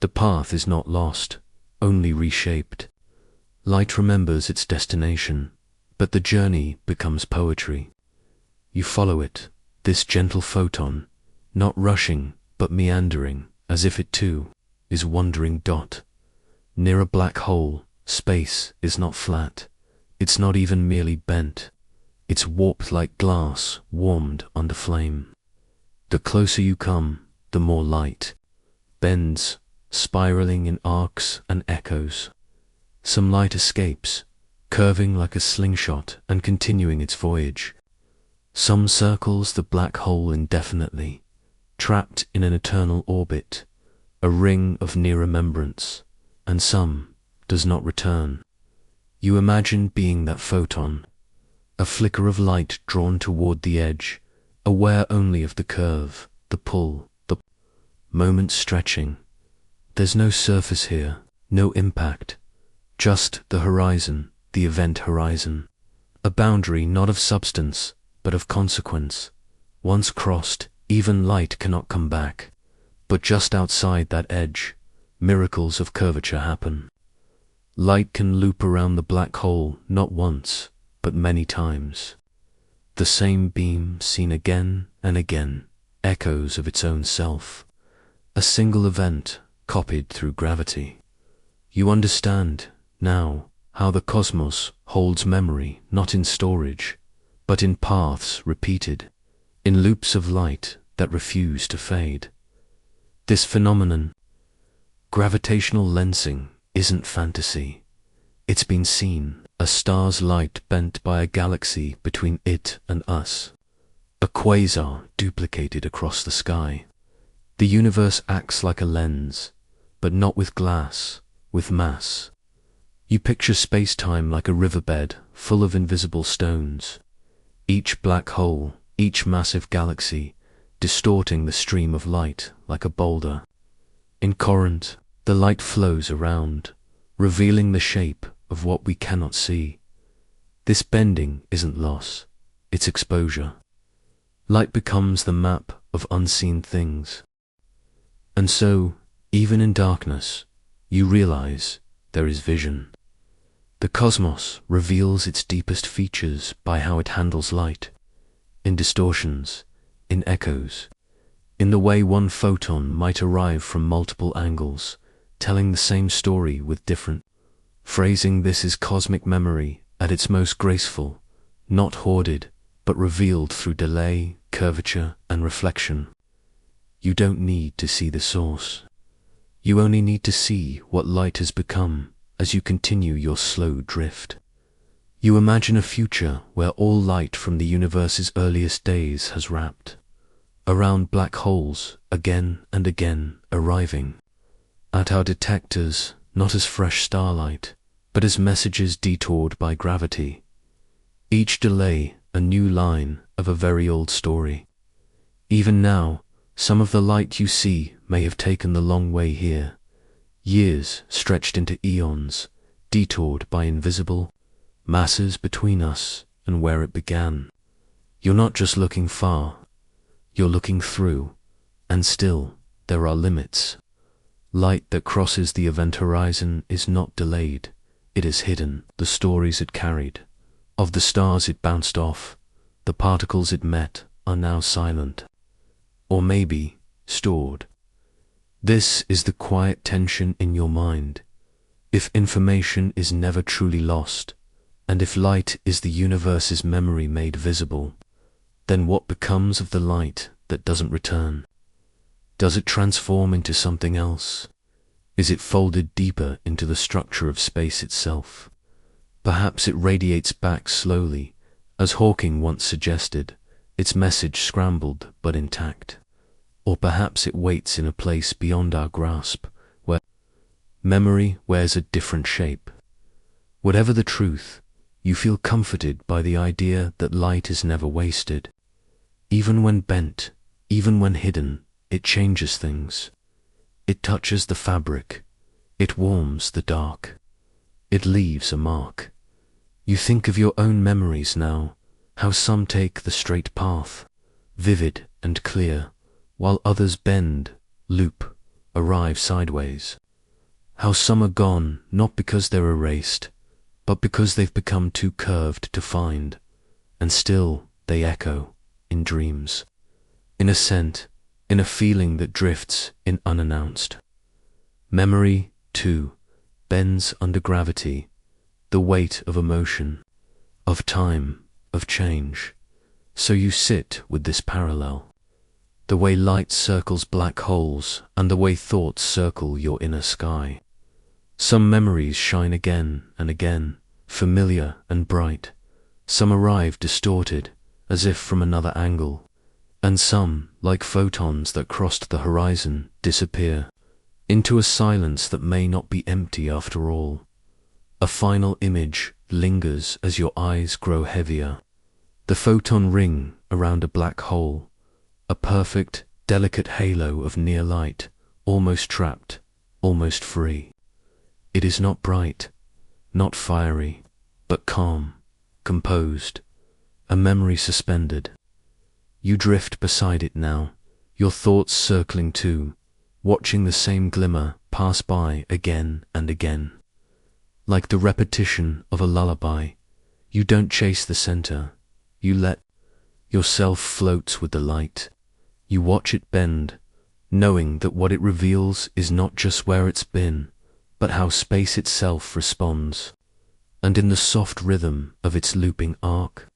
The path is not lost, only reshaped. Light remembers its destination, but the journey becomes poetry. You follow it, this gentle photon, not rushing but meandering, as if it too is wandering dot. Near a black hole, space is not flat. It's not even merely bent. It's warped like glass warmed under flame. The closer you come, the more light bends, spiraling in arcs and echoes. Some light escapes, curving like a slingshot and continuing its voyage. Some circles the black hole indefinitely, trapped in an eternal orbit, a ring of near remembrance, and some does not return. You imagine being that photon, a flicker of light drawn toward the edge, aware only of the curve, the pull, the moment stretching. There's no surface here, no impact, just the horizon, the event horizon. A boundary not of substance, but of consequence. Once crossed, even light cannot come back. But just outside that edge, miracles of curvature happen. Light can loop around the black hole not once, but many times. The same beam seen again and again, echoes of its own self. A single event copied through gravity. You understand now how the cosmos holds memory not in storage, but in paths repeated, in loops of light that refuse to fade. This phenomenon, gravitational lensing, isn't fantasy. It's been seen, a star's light bent by a galaxy between it and us, a quasar duplicated across the sky. The universe acts like a lens, but not with glass, with mass. You picture space-time like a riverbed full of invisible stones, each black hole, each massive galaxy, distorting the stream of light like a boulder. In Corinth, the light flows around, revealing the shape of what we cannot see. This bending isn't loss, it's exposure. Light becomes the map of unseen things. And so, even in darkness, you realize there is vision. The cosmos reveals its deepest features by how it handles light, in distortions, in echoes, in the way one photon might arrive from multiple angles, telling the same story with different phrasing. This is cosmic memory at its most graceful, not hoarded, but revealed through delay, curvature, and reflection. You don't need to see the source. You only need to see what light has become as you continue your slow drift. You imagine a future where all light from the universe's earliest days has wrapped around black holes again and again, arriving at our detectors not as fresh starlight, but as messages detoured by gravity. Each delay a new line of a very old story. Even now, some of the light you see may have taken the long way here, years stretched into eons, detoured by invisible masses between us and where it began. You're not just looking far, you're looking through, and still there are limits. Light that crosses the event horizon is not delayed, it is hidden. The stories it carried, of the stars it bounced off, the particles it met, are now silent, or maybe stored. This is the quiet tension in your mind. If information is never truly lost, and if light is the universe's memory made visible, then what becomes of the light that doesn't return? Does it transform into something else? Is it folded deeper into the structure of space itself? Perhaps it radiates back slowly, as Hawking once suggested, its message scrambled but intact. Or perhaps it waits in a place beyond our grasp, where memory wears a different shape. Whatever the truth, you feel comforted by the idea that light is never wasted. Even when bent, even when hidden, it changes things. It touches the fabric. It warms the dark. It leaves a mark. You think of your own memories now, How some take the straight path, vivid and clear, while others bend, loop, arrive sideways. How some are gone, not because they're erased, but because they've become too curved to find, and still they echo in dreams, in a scent, in a feeling that drifts in unannounced. Memory, too, bends under gravity, the weight of emotion, of time, of change. So you sit with this parallel, the way light circles black holes and the way thoughts circle your inner sky. Some memories shine again and again, familiar and bright. Some arrive distorted, as if from another angle. And some, like photons that crossed the horizon, disappear into a silence that may not be empty after all. A final image lingers as your eyes grow heavier. The photon ring around a black hole, a perfect, delicate halo of near light, almost trapped, almost free. It is not bright, not fiery, but calm, composed, a memory suspended. You drift beside it now, your thoughts circling too, watching the same glimmer pass by again and again. Like the repetition of a lullaby, you don't chase the center, you let yourself float with the light. You watch it bend, knowing that what it reveals is not just where it's been, but how space itself responds. And in the soft rhythm of its looping arc,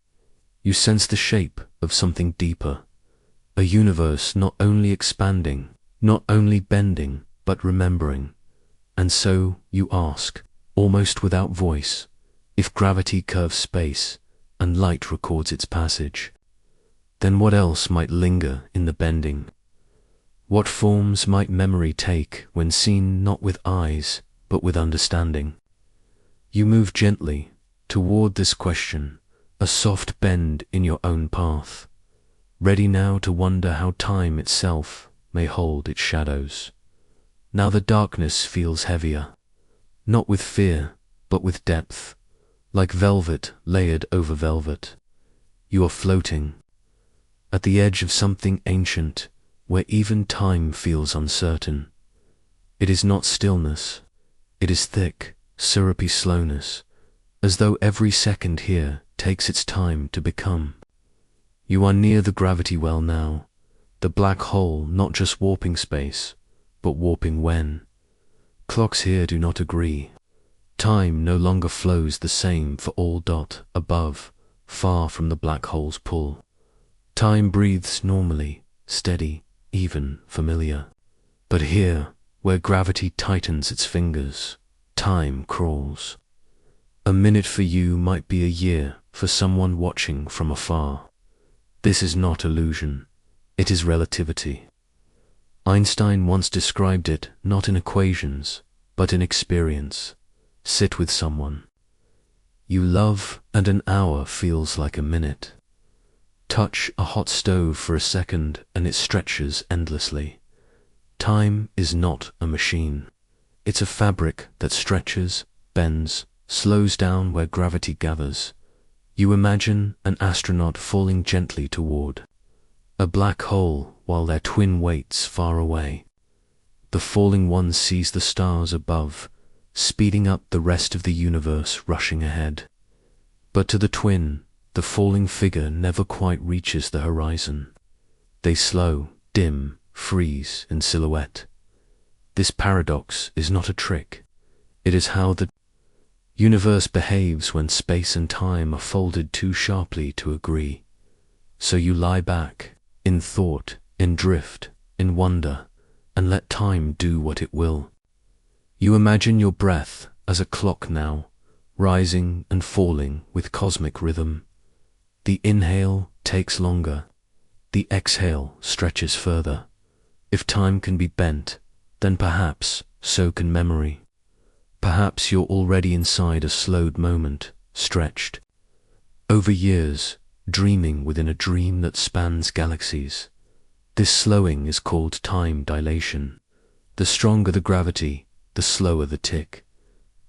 you sense the shape of something deeper, a universe not only expanding, not only bending, but remembering. And so you ask, almost without voice, if gravity curves space and light records its passage, then what else might linger in the bending? What forms might memory take when seen not with eyes, but with understanding? You move gently toward this question, a soft bend in your own path, ready now to wonder how time itself may hold its shadows. Now the darkness feels heavier, not with fear, but with depth, like velvet layered over velvet. You are floating at the edge of something ancient, where even time feels uncertain. It is not stillness, it is thick, syrupy slowness, as though every second here takes its time to become. You are near the gravity well now, the black hole not just warping space, but warping when. Clocks here do not agree. Time no longer flows the same for all dot above, far from the black hole's pull. Time breathes normally, steady, even, familiar. But here, where gravity tightens its fingers, time crawls. A minute for you might be a year for someone watching from afar. This is not illusion, it is relativity. Einstein once described it not in equations, but in experience. Sit with someone you love and an hour feels like a minute. Touch a hot stove for a second and it stretches endlessly. Time is not a machine. It's a fabric that stretches, bends, slows down where gravity gathers. You imagine an astronaut falling gently toward a black hole while their twin waits far away. The falling one sees the stars above, speeding up the rest of the universe rushing ahead. But to the twin, the falling figure never quite reaches the horizon. They slow, dim, freeze in silhouette. This paradox is not a trick. It is how the universe behaves when space and time are folded too sharply to agree. So you lie back, in thought, in drift, in wonder, and let time do what it will. You imagine your breath as a clock now, rising and falling with cosmic rhythm. The inhale takes longer, the exhale stretches further. If time can be bent, then perhaps so can memory. Perhaps you're already inside a slowed moment, stretched over years, dreaming within a dream that spans galaxies. This slowing is called time dilation. The stronger the gravity, the slower the tick.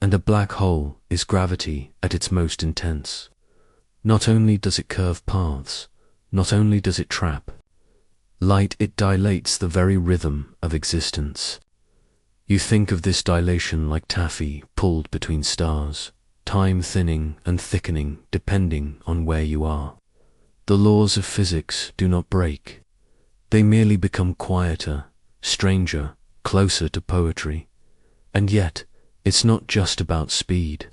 And a black hole is gravity at its most intense. Not only does it curve paths, not only does it trap, light, it dilates the very rhythm of existence. You think of this dilation like taffy pulled between stars, time thinning and thickening depending on where you are. The laws of physics do not break. They merely become quieter, stranger, closer to poetry. And yet, it's not just about speed.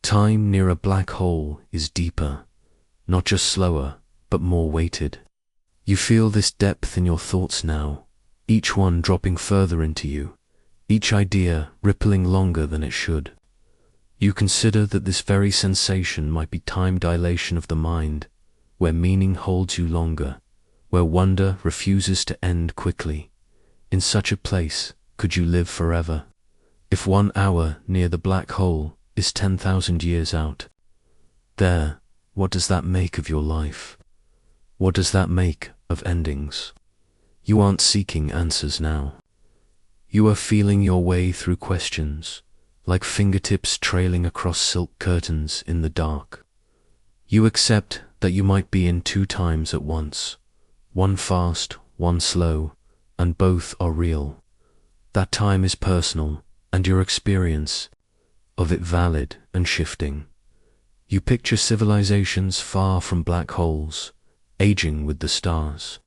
Time near a black hole is deeper, not just slower, but more weighted. You feel this depth in your thoughts now, each one dropping further into you, each idea rippling longer than it should. You consider that this very sensation might be time dilation of the mind, where meaning holds you longer, where wonder refuses to end quickly. In such a place, could you live forever? If 1 hour near the black hole is 10,000 years out, there, what does that make of your life? What does that make of endings? You aren't seeking answers now. You are feeling your way through questions, like fingertips trailing across silk curtains in the dark. You accept that you might be in 2 times at once, one fast, one slow, and both are real. That time is personal, and your experience of it valid and shifting. You picture civilizations far from black holes, aging with the stars,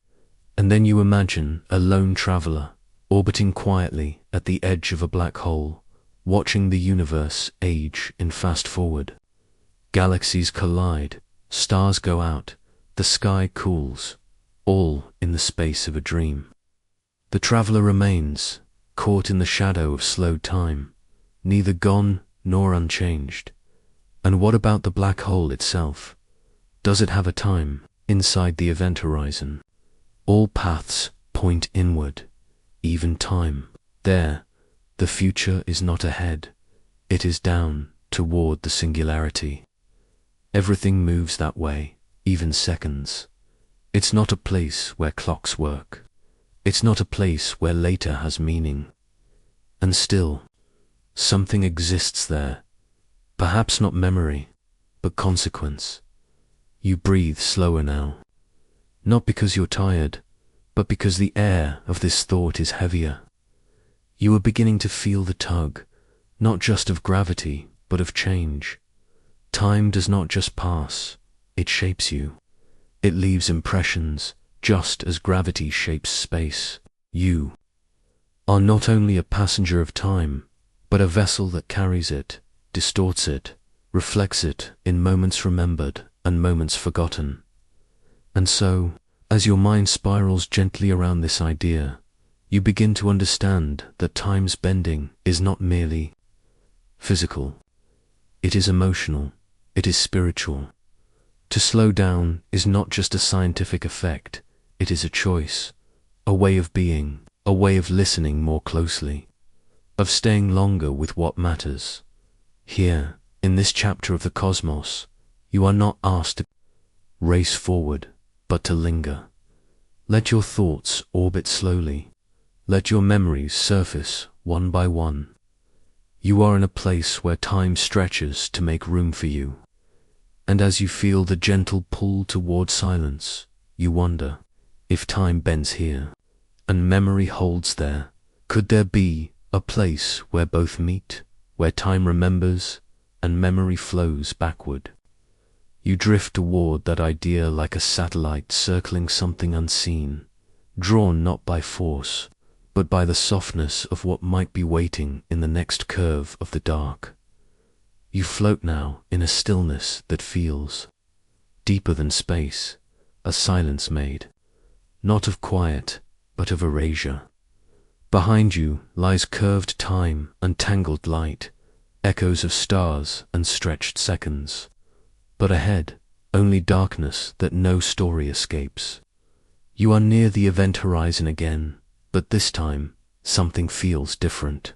and then you imagine a lone traveler orbiting quietly at the edge of a black hole, watching the universe age in fast forward. Galaxies collide, stars go out, the sky cools, all in the space of a dream. The traveler remains, caught in the shadow of slowed time, neither gone nor unchanged. And what about the black hole itself? Does it have a time inside the event horizon? All paths point inward, even time. There, the future is not ahead, it is down toward the singularity. Everything moves that way, even seconds. It's not a place where clocks work. It's not a place where later has meaning. And still, something exists there. Perhaps not memory, but consequence. You breathe slower now. Not because you're tired, but because the air of this thought is heavier. You are beginning to feel the tug, not just of gravity, but of change. Time does not just pass, it shapes you. It leaves impressions, just as gravity shapes space. You are not only a passenger of time, but a vessel that carries it, distorts it, reflects it in moments remembered and moments forgotten. And so, as your mind spirals gently around this idea, you begin to understand that time's bending is not merely physical. It is emotional, it is spiritual. To slow down is not just a scientific effect, it is a choice, a way of being, a way of listening more closely, of staying longer with what matters. Here, in this chapter of the cosmos, you are not asked to race forward, but to linger. Let your thoughts orbit slowly. Let your memories surface one by one. You are in a place where time stretches to make room for you. And as you feel the gentle pull toward silence, you wonder, if time bends here, and memory holds there, could there be a place where both meet, where time remembers, and memory flows backward? You drift toward that idea like a satellite circling something unseen, drawn not by force, but by the softness of what might be waiting in the next curve of the dark. You float now in a stillness that feels deeper than space, a silence made, not of quiet, but of erasure. Behind you lies curved time and tangled light, echoes of stars and stretched seconds. But ahead, only darkness that no story escapes. You are near the event horizon again, but this time, something feels different.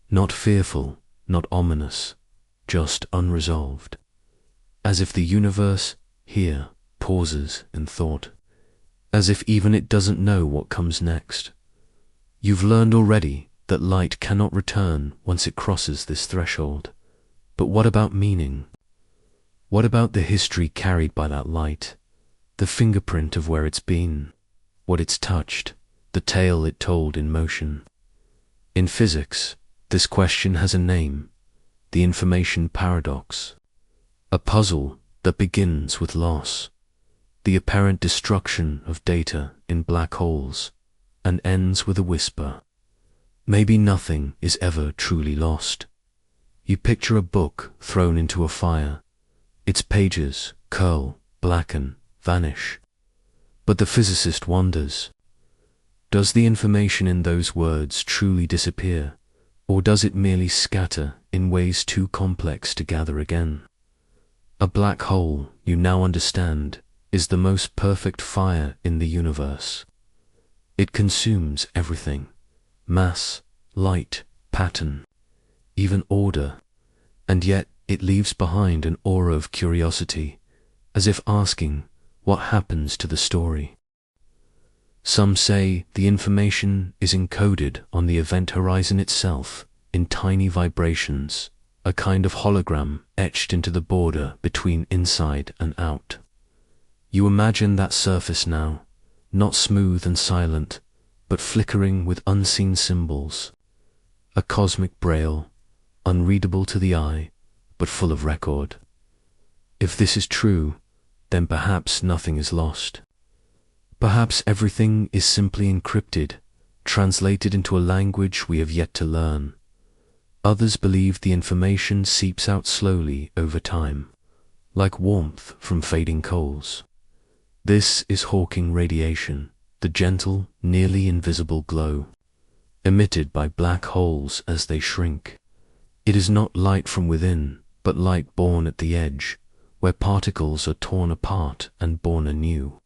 Not fearful, not ominous, just unresolved. As if the universe, here, pauses in thought. As if even it doesn't know what comes next. You've learned already that light cannot return once it crosses this threshold. But what about meaning? What about the history carried by that light? The fingerprint of where it's been, what it's touched, the tale it told in motion. In physics, this question has a name: the information paradox. A puzzle that begins with loss, the apparent destruction of data in black holes, and ends with a whisper. Maybe nothing is ever truly lost. You picture a book thrown into a fire. Its pages curl, blacken, vanish. But the physicist wonders, does the information in those words truly disappear, or does it merely scatter in ways too complex to gather again? A black hole, you now understand, is the most perfect fire in the universe. It consumes everything: mass, light, pattern, even order, and yet it leaves behind an aura of curiosity, as if asking, what happens to the story? Some say the information is encoded on the event horizon itself in tiny vibrations, a kind of hologram etched into the border between inside and out. You imagine that surface now, not smooth and silent, but flickering with unseen symbols, a cosmic braille, unreadable to the eye, but full of record. If this is true, then perhaps nothing is lost. Perhaps everything is simply encrypted, translated into a language we have yet to learn. Others believe the information seeps out slowly over time, like warmth from fading coals. This is Hawking radiation, the gentle, nearly invisible glow, emitted by black holes as they shrink. It is not light from within, but light born at the edge, where particles are torn apart and born anew.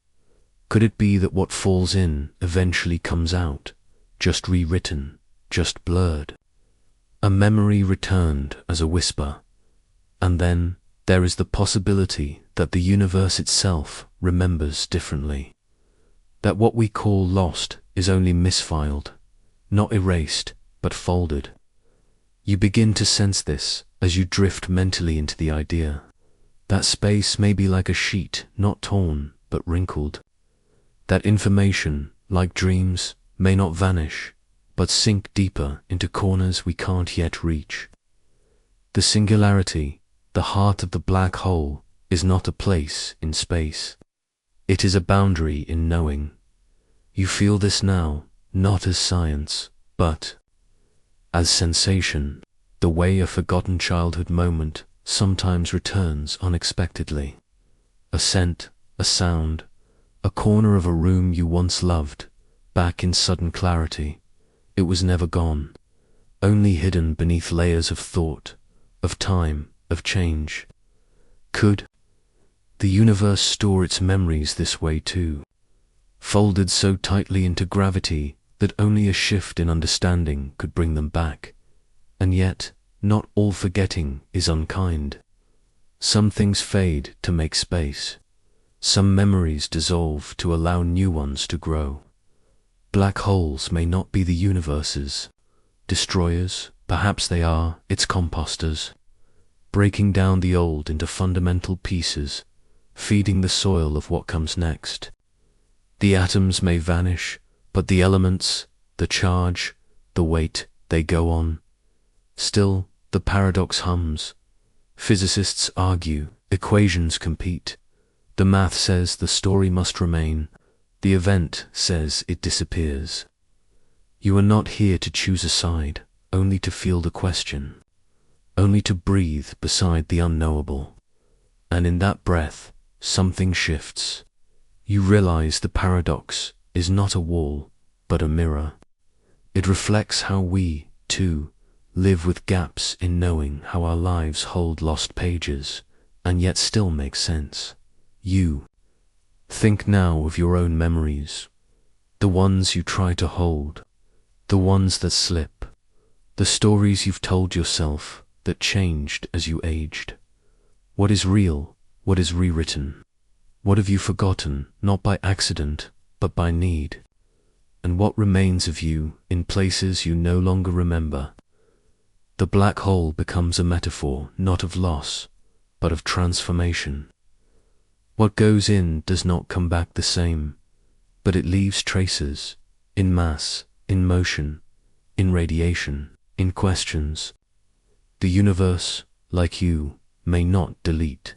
Could it be that what falls in eventually comes out, just rewritten, just blurred? A memory returned as a whisper, and then there is the possibility that the universe itself remembers differently. That what we call lost is only misfiled, not erased, but folded. You begin to sense this as you drift mentally into the idea. That space may be like a sheet, not torn, but wrinkled. That information, like dreams, may not vanish, but sink deeper into corners we can't yet reach. The singularity, the heart of the black hole, is not a place in space. It is a boundary in knowing. You feel this now, not as science, but as sensation, the way a forgotten childhood moment sometimes returns unexpectedly. A scent, a sound, a corner of a room you once loved, back in sudden clarity. It was never gone, only hidden beneath layers of thought, of time, of change. Could the universe store its memories this way too, folded so tightly into gravity that only a shift in understanding could bring them back? And yet, not all forgetting is unkind. Some things fade to make space. Some memories dissolve to allow new ones to grow. Black holes may not be the universe's destroyers, perhaps they are its composters, breaking down the old into fundamental pieces, feeding the soil of what comes next. The atoms may vanish, but the elements, the charge, the weight, they go on. Still, the paradox hums. Physicists argue, equations compete. The math says the story must remain. The event says it disappears. You are not here to choose a side, only to feel the question, only to breathe beside the unknowable. And in that breath, something shifts. You realize the paradox is not a wall, but a mirror. It reflects how we, too, live with gaps in knowing, how our lives hold lost pages, and yet still make sense. You think now of your own memories, the ones you try to hold, the ones that slip, the stories you've told yourself that changed as you aged. What is real? What is rewritten? What have you forgotten, not by accident, but by need? And what remains of you in places you no longer remember? The black hole becomes a metaphor not of loss, but of transformation. What goes in does not come back the same, but it leaves traces, in mass, in motion, in radiation, in questions. The universe, like you, may not delete.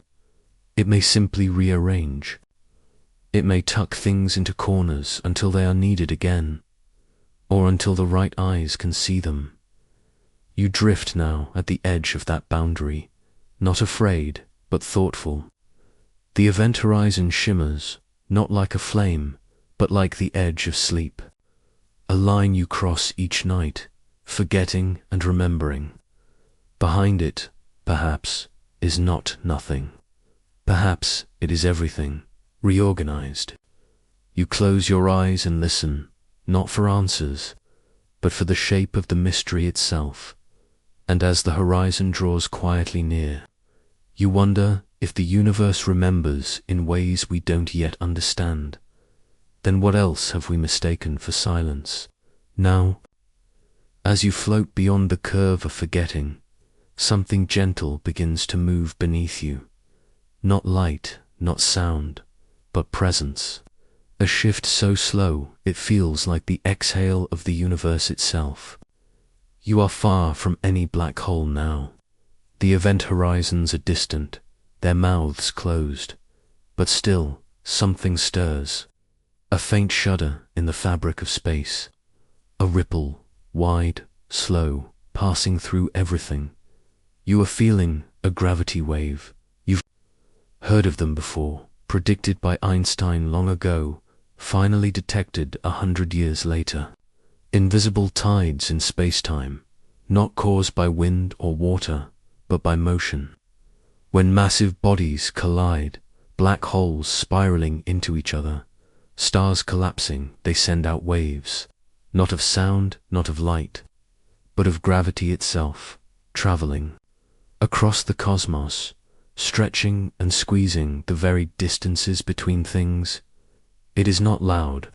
It may simply rearrange. It may tuck things into corners until they are needed again, or until the right eyes can see them. You drift now at the edge of that boundary, not afraid, but thoughtful. The event horizon shimmers, not like a flame, but like the edge of sleep. A line you cross each night, forgetting and remembering. Behind it, perhaps, is not nothing. Perhaps it is everything, reorganized. You close your eyes and listen, not for answers, but for the shape of the mystery itself. And as the horizon draws quietly near, you wonder if the universe remembers in ways we don't yet understand. Then what else have we mistaken for silence? Now, as you float beyond the curve of forgetting, something gentle begins to move beneath you. Not light, not sound, but presence. A shift so slow it feels like the exhale of the universe itself. You are far from any black hole now. The event horizons are distant, their mouths closed, but still something stirs. A faint shudder in the fabric of space. A ripple, wide, slow, passing through everything. You are feeling a gravity wave. You've heard of them before, predicted by Einstein long ago, finally detected 100 years later. Invisible tides in space-time, not caused by wind or water, but by motion. When massive bodies collide, black holes spiraling into each other, stars collapsing, they send out waves, not of sound, not of light, but of gravity itself, traveling across the cosmos, stretching and squeezing the very distances between things. It is not loud.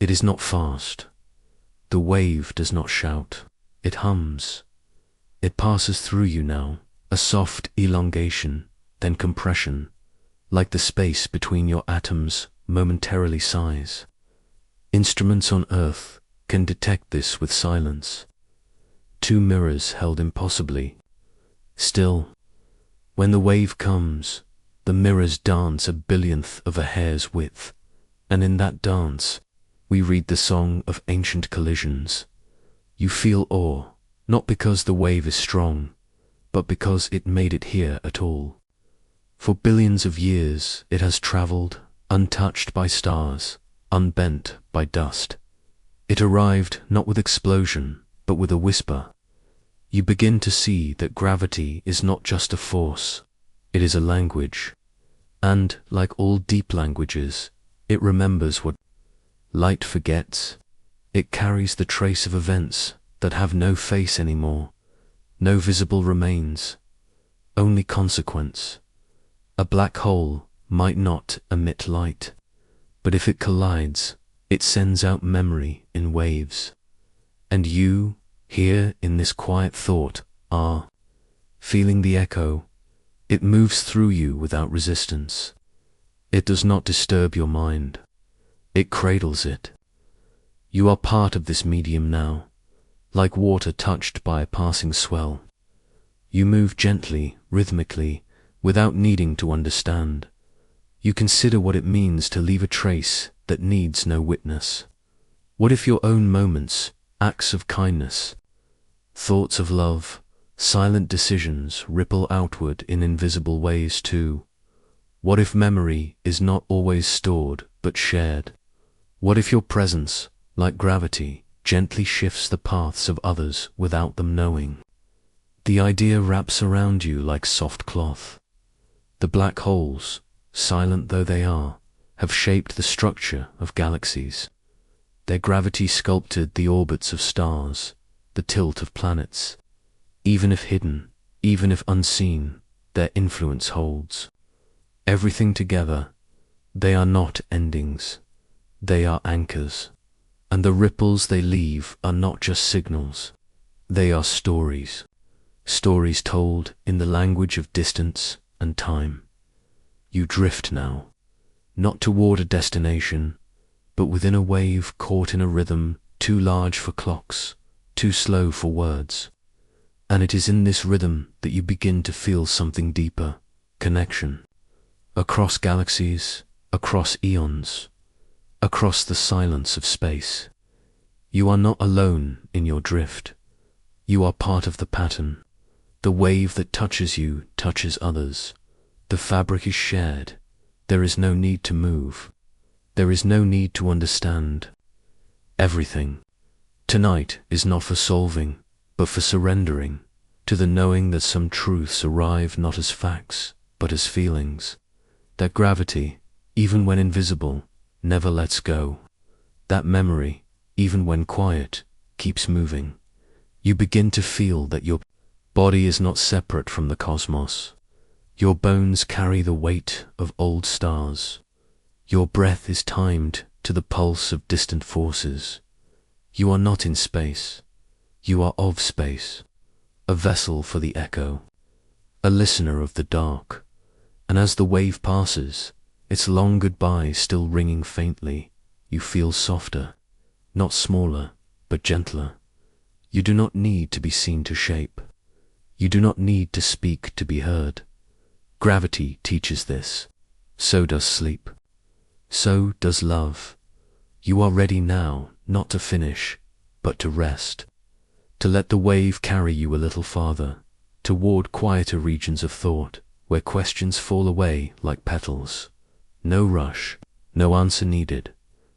It is not fast. The wave does not shout. It hums. It passes through you now, a soft elongation, then compression, like the space between your atoms momentarily sighs. Instruments on Earth can detect this with silence. Two mirrors held impossibly. Still, when the wave comes, the mirrors dance a billionth of a hair's width, and in that dance, we read the song of ancient collisions. You feel awe, not because the wave is strong, but because it made it here at all. For billions of years it has traveled, untouched by stars, unbent by dust. It arrived not with explosion, but with a whisper. You begin to see that gravity is not just a force, it is a language. And, like all deep languages, it remembers what light forgets. It carries the trace of events that have no face anymore, no visible remains, only consequence. A black hole might not emit light, but if it collides, it sends out memory in waves. And you, here in this quiet thought, are feeling the echo. It moves through you without resistance. It does not disturb your mind. It cradles it. You are part of this medium now, like water touched by a passing swell. You move gently, rhythmically, without needing to understand. You consider what it means to leave a trace that needs no witness. What if your own moments, acts of kindness, thoughts of love, silent decisions ripple outward in invisible ways too? What if memory is not always stored but shared? What if your presence, like gravity, gently shifts the paths of others without them knowing? The idea wraps around you like soft cloth. The black holes, silent though they are, have shaped the structure of galaxies. Their gravity sculpted the orbits of stars, the tilt of planets. Even if hidden, even if unseen, their influence holds. Everything together, they are not endings, they are anchors. And the ripples they leave are not just signals, they are stories. Stories told in the language of distance, and time. You drift now, not toward a destination, but within a wave caught in a rhythm too large for clocks, too slow for words. And it is in this rhythm that you begin to feel something deeper, connection. Across galaxies, across eons, across the silence of space. You are not alone in your drift. You are part of the pattern. The wave that touches you touches others. The fabric is shared. There is no need to move. There is no need to understand. Everything tonight is not for solving, but for surrendering to the knowing that some truths arrive not as facts, but as feelings. That gravity, even when invisible, never lets go. That memory, even when quiet, keeps moving. You begin to feel that your body is not separate from the cosmos. Your bones carry the weight of old stars. Your breath is timed to the pulse of distant forces. You are not in space. You are of space, a vessel for the echo, a listener of the dark. And as the wave passes, its long goodbye still ringing faintly, you feel softer, not smaller, but gentler. You do not need to be seen to shape. You do not need to speak to be heard. Gravity teaches this. So does sleep. So does love. You are ready now, not to finish, but to rest. To let the wave carry you a little farther, toward quieter regions of thought, where questions fall away like petals. No rush, no answer needed,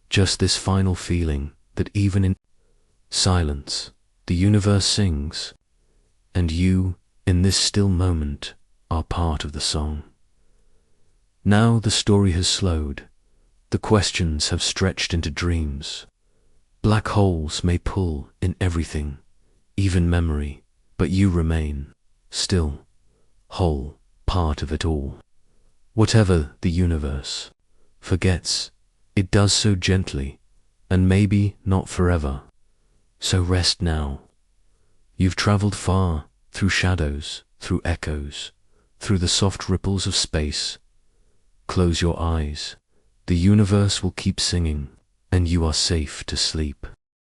just this final feeling that even in silence, the universe sings, and you, in this still moment, are part of the song. Now the story has slowed. The questions have stretched into dreams. Black holes may pull in everything, even memory, but you remain, still, whole, part of it all. Whatever the universe forgets, it does so gently, and maybe not forever. So rest now. You've traveled far, through shadows, through echoes, through the soft ripples of space. Close your eyes. The universe will keep singing, and you are safe to sleep.